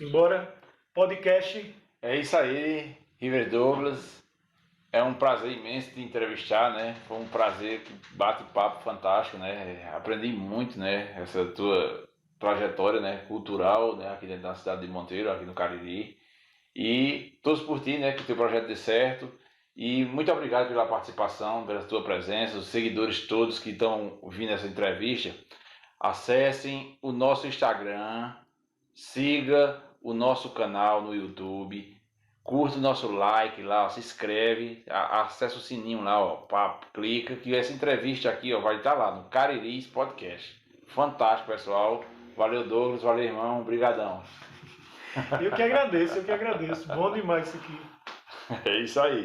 Embora podcast... É isso aí, River Douglas. É um prazer imenso te entrevistar, né? Foi um prazer, bate-papo fantástico, né? Aprendi muito, né? Essa tua trajetória, né? Cultural, né? Aqui dentro da cidade de Monteiro, aqui no Cariri. E todos por ti, né? Que o teu projeto dê certo. E muito obrigado pela participação, pela tua presença, os seguidores todos que estão ouvindo essa entrevista. Acessem o nosso Instagram, siga o nosso canal no YouTube, curta o nosso like lá, se inscreve, acessa o sininho lá, ó, clica que essa entrevista aqui, ó, vai estar lá no Cariris Podcast. Fantástico, pessoal. Valeu, Douglas, valeu, irmão, brigadão. Eu que agradeço. Bom demais isso aqui. É isso aí.